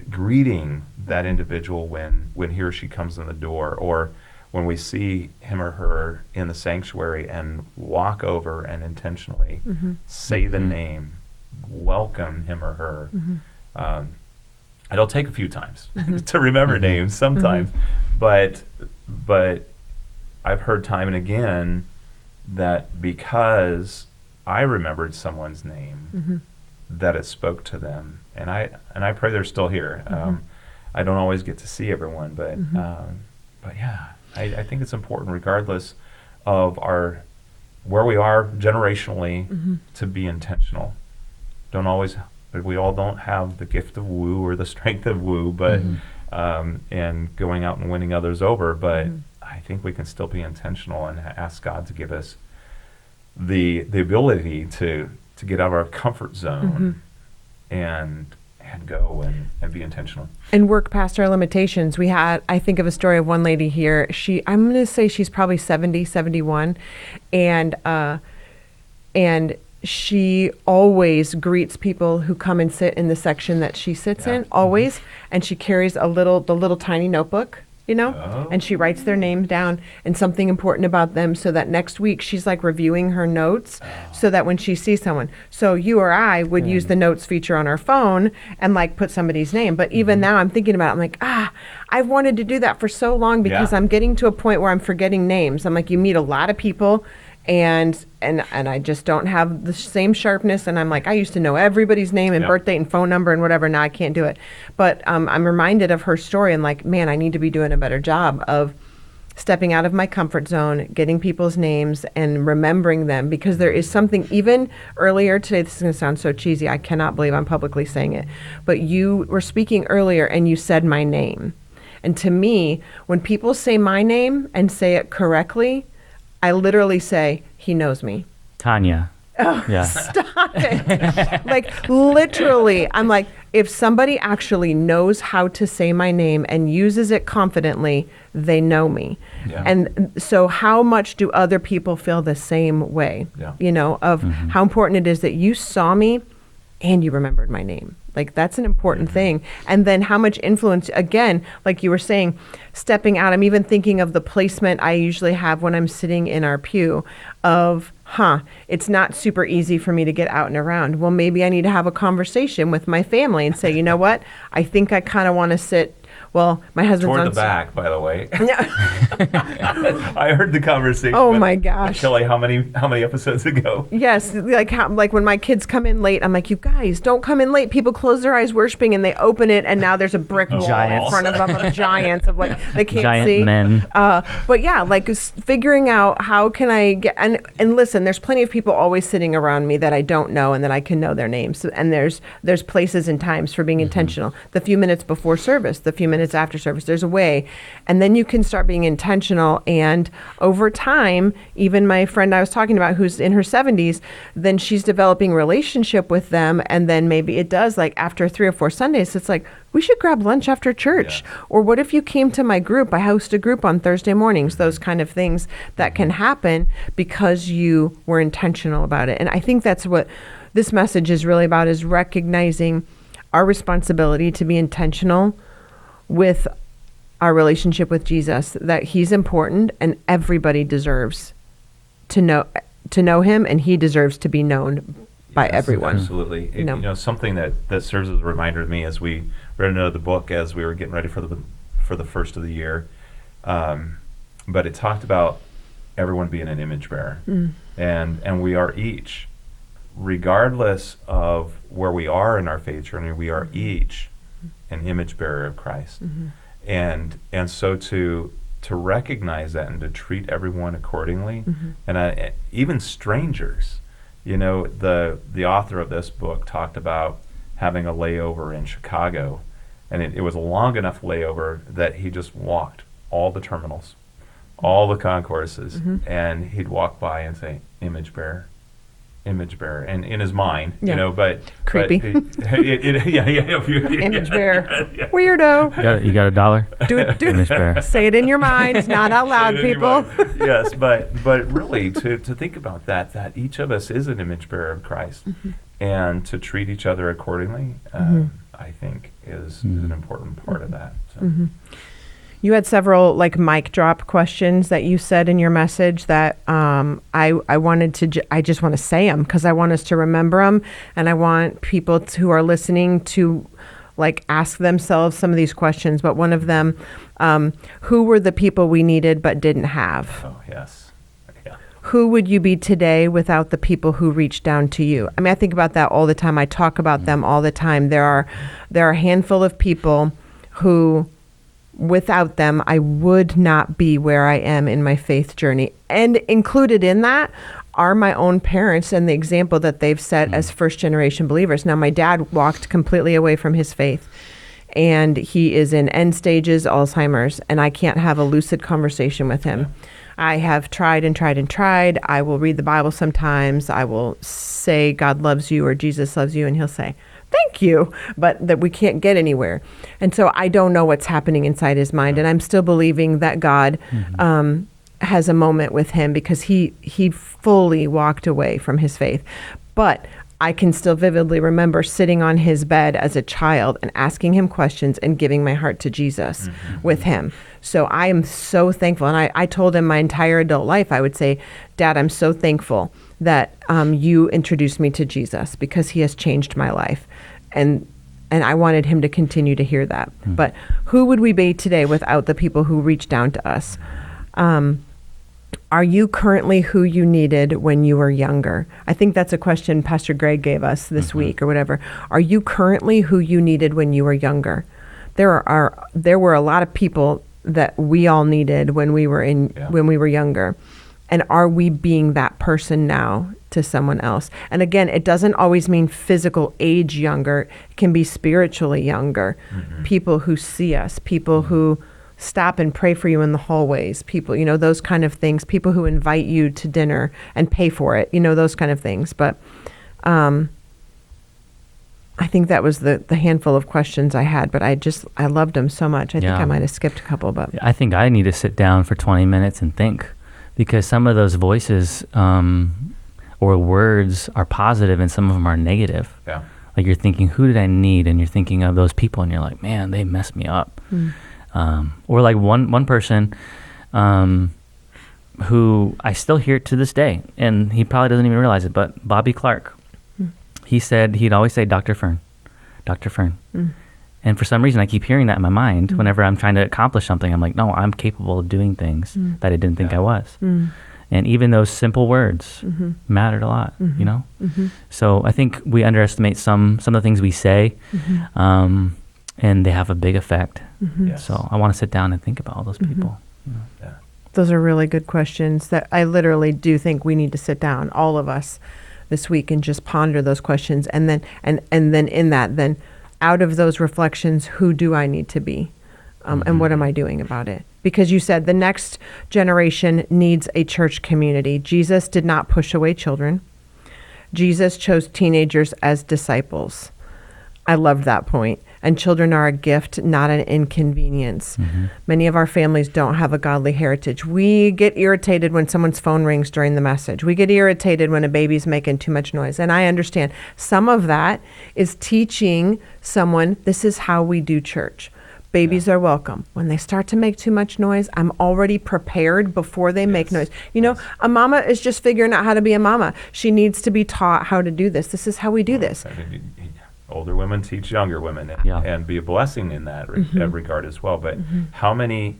greeting that individual when he or she comes in the door, or when we see him or her in the sanctuary, and walk over and intentionally say the name, welcome him or her. It'll take a few times to remember names sometimes, but I've heard time and again that because I remembered someone's name, that it spoke to them, and I pray they're still here. I don't always get to see everyone, but yeah, I think it's important, regardless of where we are generationally, to be intentional. We all don't have the gift of woo or the strength of woo, but and going out and winning others over. But I think we can still be intentional and ask God to give us the ability to get out of our comfort zone and go and be intentional. And work past our limitations. I think of a story of one lady here. I'm going to say she's probably 70, 71. And she always greets people who come and sit in the section that she sits in, always. And she carries the little tiny notebook Oh. And she writes their name down and something important about them so that next week she's like reviewing her notes so that when she sees someone. So you or I would use the notes feature on our phone and like put somebody's name. But even now I'm thinking about it, I'm like, I've wanted to do that for so long because I'm getting to a point where I'm forgetting names. I'm like, you meet a lot of people and I just don't have the same sharpness. And I'm like, I used to know everybody's name and birthday and phone number and whatever. Now I can't do it. But I'm reminded of her story and like, man, I need to be doing a better job of stepping out of my comfort zone, getting people's names and remembering them, because there is something even earlier today. This is going to sound so cheesy. I cannot believe I'm publicly saying it. But you were speaking earlier and you said my name. And to me, when people say my name and say it correctly, I literally say, he knows me. Tanya. Oh, Yeah. stop it. Like, literally, I'm like, if somebody actually knows how to say my name and uses it confidently, they know me. Yeah. And so how much do other people feel the same way? Yeah. Of how important it is that you saw me and you remembered my name. Like, that's an important thing. And then how much influence, again, like you were saying, stepping out. I'm even thinking of the placement I usually have when I'm sitting in our pew of, it's not super easy for me to get out and around. Well, maybe I need to have a conversation with my family and say, you know what? I think I kind of want to sit. Well, my husband's Toward on the back, by the way. I heard the conversation. Oh with my gosh. Kelly, how many episodes ago? Yes, like when my kids come in late, I'm like, you guys don't come in late. People close their eyes worshiping and they open it, and now there's a brick wall in Giants. front of them of giants of like they can't Giant see. men. But yeah, like figuring out how can I get and listen. There's plenty of people always sitting around me that I don't know and that I can know their names. And there's places and times for being intentional. The few minutes before service, the few minutes after service. There's a way, and then you can start being intentional. And over time, even my friend I was talking about, who's in her 70s, then she's developing relationship with them, and then maybe it does like after 3 or 4 Sundays, it's like, we should grab lunch after church. Yeah. Or what if you came to my group? I host a group on Thursday mornings. Those kind of things that can happen because you were intentional about it. And I think that's what this message is really about, is recognizing our responsibility to be intentional with our relationship with Jesus, that he's important and everybody deserves to know him, and he deserves to be known by everyone. Absolutely. Something that serves as a reminder to me as we read another book as we were getting ready for the first of the year. But it talked about everyone being an image bearer. And we are each, regardless of where we are in our faith journey, we are each an image bearer of Christ. And so to recognize that and to treat everyone accordingly, and even strangers. The author of this book talked about having a layover in Chicago, and it was a long enough layover that he just walked all the terminals, all the concourses, and he'd walk by and say, image bearer, and in his mind, but creepy. Image bearer, weirdo. You got $1? Do it. Image bearer. Say it in your mind, not out loud, people. Yes, but really to think about that each of us is an image bearer of Christ, and to treat each other accordingly, I think is an important part of that. So. You had several like mic drop questions that you said in your message that I wanted to, I just want to say them because I want us to remember them, and I want people who are listening to like ask themselves some of these questions. But one of them, who were the people we needed but didn't have? Oh, yes. Yeah. Who would you be today without the people who reached down to you? I mean, I think about that all the time. I talk about them all the time. There are a handful of people who, without them, I would not be where I am in my faith journey. And included in that are my own parents and the example that they've set as first generation believers. Now, my dad walked completely away from his faith, and he is in end stages Alzheimer's, and I can't have a lucid conversation with him. I have tried and tried and tried. I will read the Bible sometimes. I will say God loves you or Jesus loves you, and he'll say, thank you, but that we can't get anywhere. And so I don't know what's happening inside his mind, and I'm still believing that God has a moment with him because he fully walked away from his faith. But I can still vividly remember sitting on his bed as a child and asking him questions and giving my heart to Jesus with him. So I am so thankful. And I told him my entire adult life, I would say, Dad, I'm so thankful that you introduced me to Jesus because he has changed my life. And I wanted him to continue to hear that. But who would we be today without the people who reached down to us? Are you currently who you needed when you were younger? I think that's a question Pastor Greg gave us this week or whatever. Are you currently who you needed when you were younger? There were a lot of people that we all needed when we were when we were younger. And are we being that person now to someone else? And again, it doesn't always mean physical age younger. It can be spiritually younger. People who see us, people who stop and pray for you in the hallways, people, those kind of things, people who invite you to dinner and pay for it, those kind of things. But I think that was the handful of questions I had, but I loved them so much. I think I might have skipped a couple, but I think I need to sit down for 20 minutes and think, because some of those voices or words are positive and some of them are negative. Yeah. Like you're thinking, who did I need? And you're thinking of those people and you're like, man, they messed me up. Or like one person who I still hear to this day, and he probably doesn't even realize it, but Bobby Clark, he said he'd always say, Dr. Fern, Dr. Fern. And for some reason, I keep hearing that in my mind whenever I'm trying to accomplish something. I'm like, no, I'm capable of doing things that I didn't think I was. And even those simple words mattered a lot, So I think we underestimate some of the things we say, and they have a big effect. So I want to sit down and think about all those people. Those are really good questions that I literally do think we need to sit down, all of us, this week and just ponder those questions. And then in that, then out of those reflections, who do I need to be? And what am I doing about it? Because you said the next generation needs a church community. Jesus did not push away children. Jesus chose teenagers as disciples. I loved that point. And children are a gift, not an inconvenience. Many of our families don't have a godly heritage. We get irritated when someone's phone rings during the message. We get irritated when a baby's making too much noise. And I understand some of that is teaching someone, this is how we do church. Babies are welcome. When they start to make too much noise, I'm already prepared before they make noise. A mama is just figuring out how to be a mama. She needs to be taught how to do this. This is how we do this. Older women teach younger women and be a blessing in that regard as well. But how many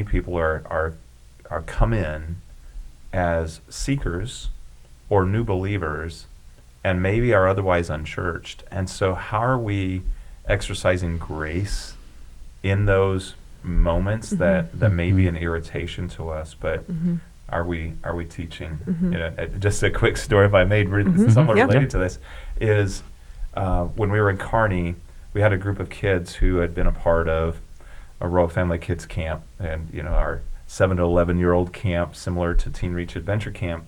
people are come in as seekers or new believers and maybe are otherwise unchurched? And so how are we exercising grace in those moments that may be an irritation to us, but are we teaching? Just a quick story, if I may, somewhat related to this, is when we were in Kearney, we had a group of kids who had been a part of a Royal Family Kids Camp, and our 7 to 11-year-old camp, similar to Teen Reach Adventure Camp.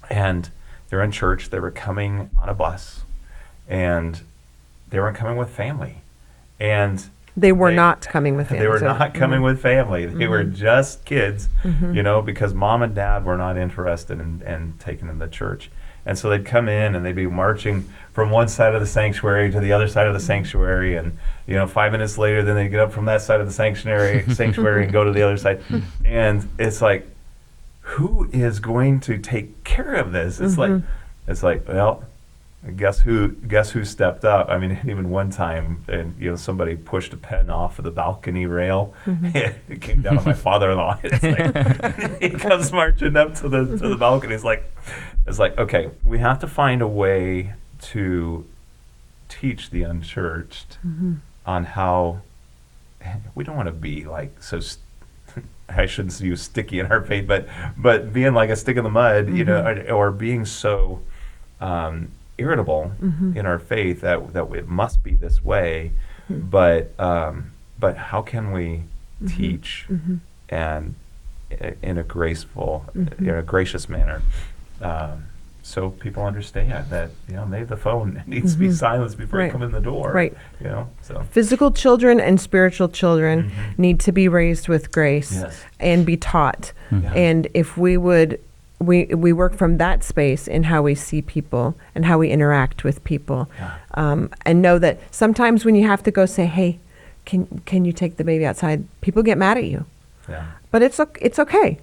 And they're in church. They were coming on a bus, and they weren't coming with family. And they were not coming with family. They were not coming with family. They were just kids, because mom and dad were not interested in taking them to church. And so they'd come in and they'd be marching from one side of the sanctuary to the other side of the sanctuary. And, 5 minutes later, then they'd get up from that side of the sanctuary and go to the other side. And it's like, who is going to take care of this? It's like, well, guess who stepped up? I mean, even one time, and somebody pushed a pen off of the balcony rail. It came down on my father-in-law. It's like, he comes marching up to the balcony. It's like, okay, we have to find a way to teach the unchurched on how we don't want to be like so. I shouldn't use sticky in our faith, but being like a stick in the mud, or being so irritable in our faith that it must be this way. But how can we teach and in a graceful, in a gracious manner, so people understand that maybe the phone needs to be silenced before you come in the door. Right. So physical children and spiritual children need to be raised with grace and be taught. And if we would we work from that space in how we see people and how we interact with people, and know that sometimes when you have to go say, hey, can you take the baby outside? People get mad at you, but it's okay.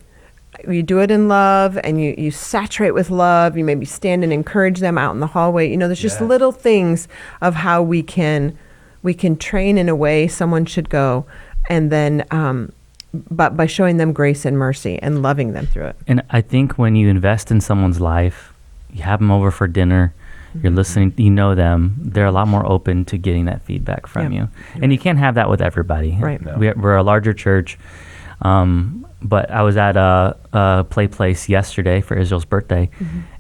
You do it in love, and you saturate with love. You maybe stand and encourage them out in the hallway. There's just little things of how we can train in a way someone should go, and then but by showing them grace and mercy and loving them through it. And I think when you invest in someone's life, you have them over for dinner, you're listening, you know them, they're a lot more open to getting that feedback from you. And you can't have that with everybody. Right. No. We're a larger church. But I was at a play place yesterday for Israel's birthday,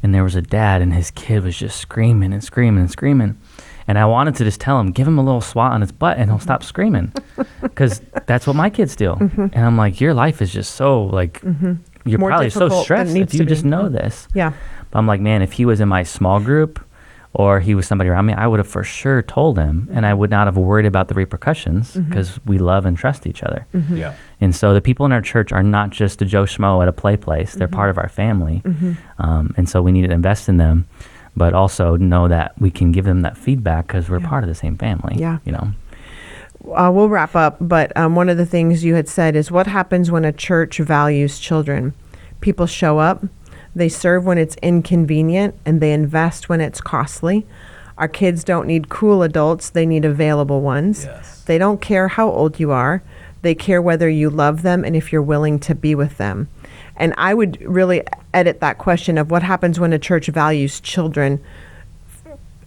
and there was a dad, and his kid was just screaming and screaming and screaming. And I wanted to just tell him, give him a little swat on his butt, and he'll stop screaming, because that's what my kids do. And I'm like, your life is just so like, you're More probably so difficult than it stressed needs if you to just be. know this. Yeah. But I'm like, man, if he was in my small group, or he was somebody around me, I would have for sure told him, and I would not have worried about the repercussions, because we love and trust each other. Yeah. And so the people in our church are not just a Joe Schmo at a play place. They're part of our family. And so we need to invest in them, but also know that we can give them that feedback because we're part of the same family. Yeah. We'll wrap up, but one of the things you had said is, what happens when a church values children? People show up, they serve when it's inconvenient, and they invest when it's costly. Our kids don't need cool adults, they need available ones. Yes. They don't care how old you are. They care whether you love them and if you're willing to be with them. And I would really edit that question of what happens when a church values children,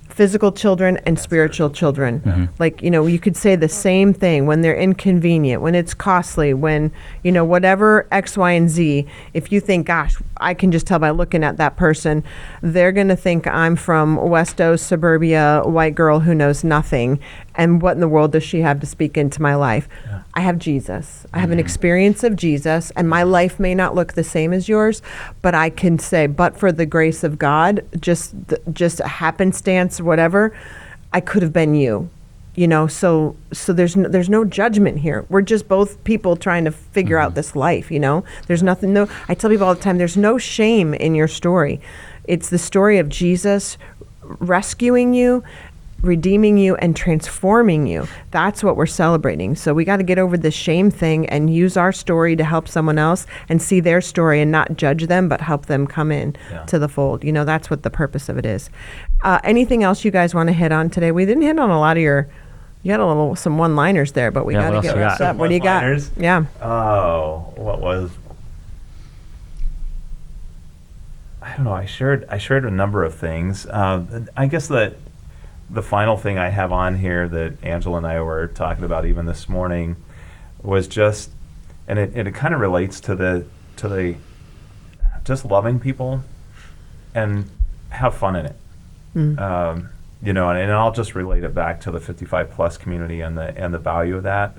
physical children and spiritual children. Like, you could say the same thing when they're inconvenient, when it's costly, when, whatever X, Y, and Z. If you think, gosh, I can just tell by looking at that person, they're going to think I'm from West O's suburbia, white girl who knows nothing. And what in the world does she have to speak into my life? I have Jesus. I have an experience of Jesus, and my life may not look the same as yours, but I can say, but for the grace of God, just a happenstance, whatever, I could have been you. So there's no judgment here. We're just both people trying to figure out this life. There's nothing. I tell people all the time, there's no shame in your story. It's the story of Jesus rescuing you, redeeming you, and transforming you. That's what we're celebrating. So we got to get over the shame thing and use our story to help someone else and see their story and not judge them, but help them come in to the fold. That's what the purpose of it is. Anything else you guys want to hit on today? We didn't hit on a lot of you had some one-liners there, but we got to get wrapped up. What do you got? Yeah. Oh, what was? I don't know. I shared a number of things. I guess that the final thing I have on here that Angela and I were talking about even this morning was just, and it kind of relates to the just loving people and have fun in it. And I'll just relate it back to the 55 plus community and the value of that,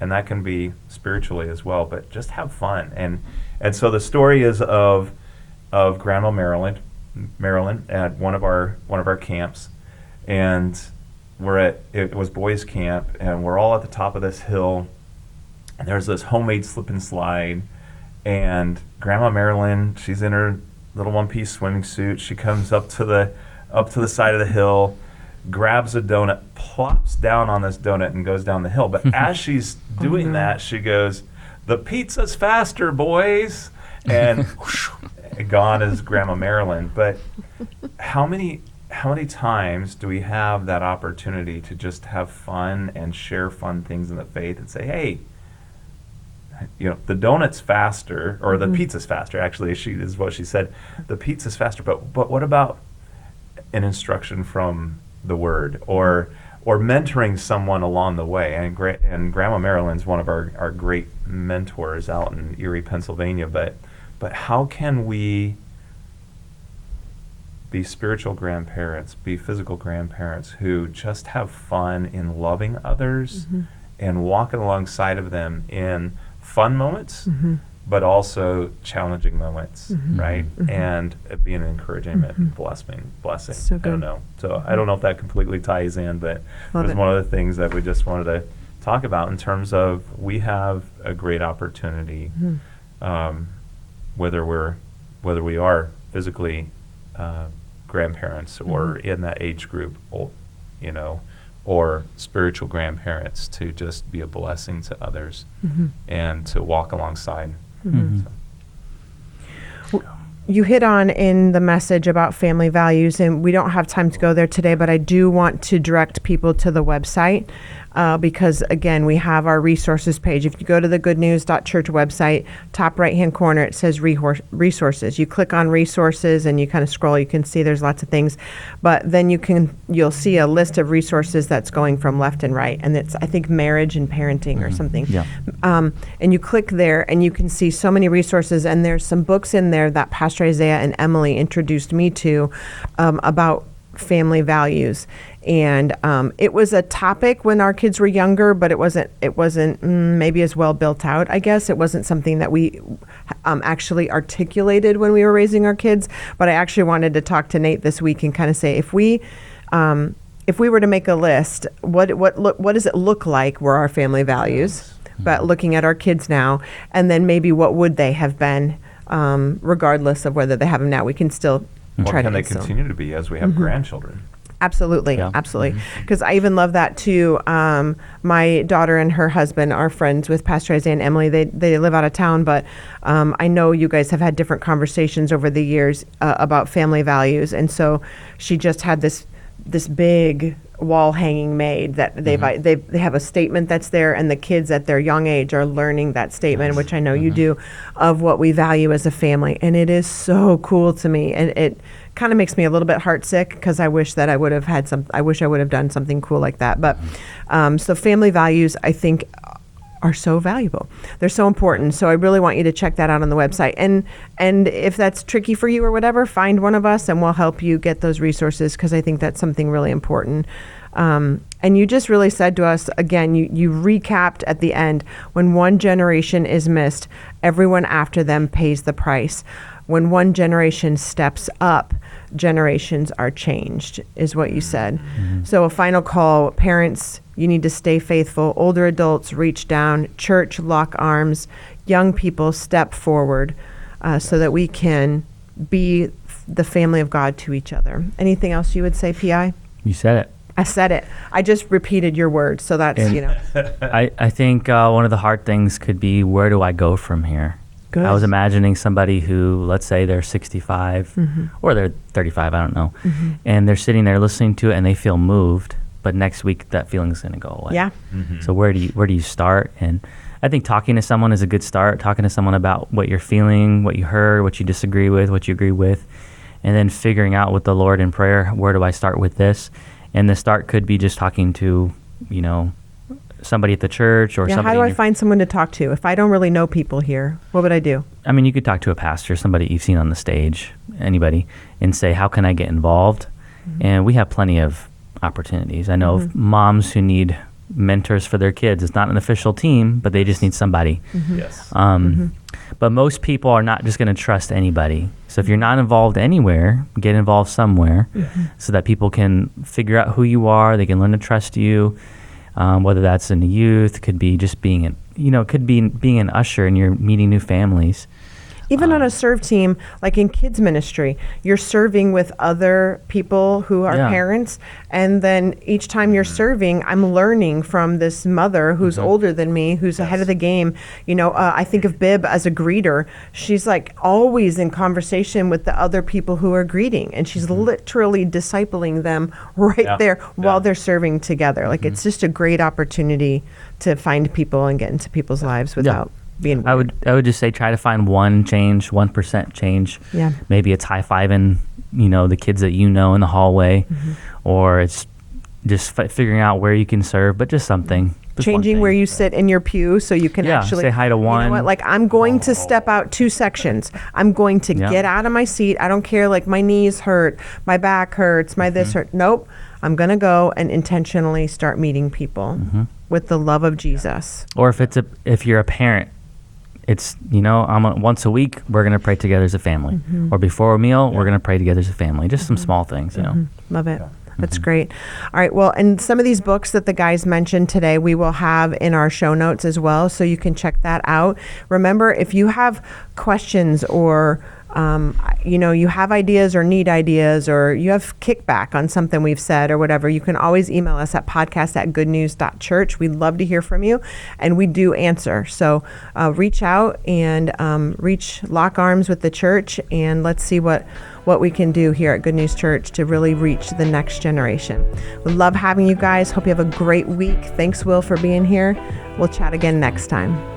and that can be spiritually as well, but just have fun. And so the story is of Grandma Maryland at one of our camps. And it was boys camp, and we're all at the top of this hill, and there's this homemade slip and slide, and Grandma Marilyn, she's in her little one-piece swimming suit. She comes up to the side of the hill, grabs a donut, plops down on this donut, and goes down the hill. But as she's doing that, she goes, "The pizza's faster, boys," and gone is Grandma Marilyn. But how many times do we have that opportunity to just have fun and share fun things in the faith and say, hey, the donut's faster, or the pizza's faster, actually, is what she said. The pizza's faster, but what about an instruction from the Word, or mentoring someone along the way? And Grandma Marilyn's one of our great mentors out in Erie, Pennsylvania, but how can we be spiritual grandparents, be physical grandparents who just have fun in loving others and walking alongside of them in fun moments, but also challenging moments, right? And being an encouragement and blessing. So good. I don't know. So I don't know if that completely ties in, but Love it was it. one of the things that we just wanted to talk about in terms of we have a great opportunity, whether we're whether we are physically grandparents or in that age group, or spiritual grandparents, to just be a blessing to others and to walk alongside. So. You hit on in the message about family values, and we don't have time to go there today, but I do want to direct people to the website because, again, we have our resources page. If you go to the goodnews.church website, top right-hand corner, it says resources. You click on resources and you kind of scroll. You can see there's lots of things, but then you'll see a list of resources that's going from left and right, and it's, I think, marriage and parenting or something. Yeah. And you click there and you can see so many resources, and there's some books in there that Pastor Isaiah and Emily introduced me to about family values. And it was a topic when our kids were younger, but it wasn't maybe as well built out, I guess. It wasn't something that we actually articulated when we were raising our kids. But I actually wanted to talk to Nate this week and kind of say, if we were to make a list, what does it look like were our family values? But looking at our kids now, and then maybe what would they have been, regardless of whether they have them now, we can still try to. Can they continue to be as we have grandchildren? Absolutely, Yeah. absolutely. Because I even love that too. My daughter and her husband are friends with Pastor Isaiah and Emily. They live out of town, but I know you guys have had different conversations over the years about family values. And so she just had this big wall hanging made that they have a statement that's there, and the kids at their young age are learning that statement, which I know you do, of what we value as a family. And it is so cool to me, and it kind of makes me a little bit heartsick because I wish that I would have done something cool like that. But so family values, I think, are so valuable. They're so important. So I really want you to check that out on the website. And if that's tricky for you or whatever, find one of us and we'll help you get those resources, because I think that's something really important. And you just really said to us, again, you recapped at the end, when one generation is missed, everyone after them pays the price. When one generation steps up, generations are changed, is what you said. So a final call, parents, you need to stay faithful. Older adults, reach down. Church, lock arms. Young people, step forward so that we can be the family of God to each other. Anything else you would say, P.I.? You said it. I said it. I just repeated your words, so that's, I think one of the hard things could be, where do I go from here? Good. I was imagining somebody who, let's say they're 65 or they're 35, I don't know, and they're sitting there listening to it and they feel moved, but next week that feeling's going to go away. Yeah. So where do you start? And I think talking to someone is a good start, talking to someone about what you're feeling, what you heard, what you disagree with, what you agree with, and then figuring out with the Lord in prayer, where do I start with this? And the start could be just talking to, somebody at the church or somebody. How do I find someone to talk to? If I don't really know people here, what would I do? I mean, you could talk to a pastor, somebody you've seen on the stage, anybody, and say, how can I get involved? And we have plenty of opportunities. I know of moms who need mentors for their kids. It's not an official team, but they just need somebody. Yes. But most people are not just going to trust anybody. So if you're not involved anywhere, get involved somewhere so that people can figure out who you are. They can learn to trust you. Whether that's in the youth, could be just being an usher and you're meeting new families. Even on a serve team, like in kids ministry, you're serving with other people who are parents. And then each time you're serving, I'm learning from this mother who's older than me, who's ahead of the game. I think of Bib as a greeter. She's like always in conversation with the other people who are greeting. And she's literally discipling them right there while they're serving together. Like it's just a great opportunity to find people and get into people's lives without being weird. I would just say try to find 1% change. Yeah. Maybe it's high-fiving, the kids that in the hallway, or it's just figuring out where you can serve, but just something. Just changing where you sit in your pew so you can actually say hi to one. You know what? Like, I'm going to step out 2 sections. I'm going to get out of my seat. I don't care, like my knees hurt, my back hurts, my this hurt. Nope. I'm going to go and intentionally start meeting people with the love of Jesus. Or if you're a parent, it's, once a week, we're going to pray together as a family. Or before a meal, we're going to pray together as a family. Just some small things, Love it. That's great. All right. Well, and some of these books that the guys mentioned today, we will have in our show notes as well. So you can check that out. Remember, if you have questions or you have ideas or need ideas, or you have kickback on something we've said or whatever, you can always email us at podcast@goodnews.church. We'd love to hear from you, and we do answer. So reach out and lock arms with the church, and let's see what we can do here at Good News Church to really reach the next generation. We love having you guys. Hope you have a great week. Thanks, Will, for being here. We'll chat again next time.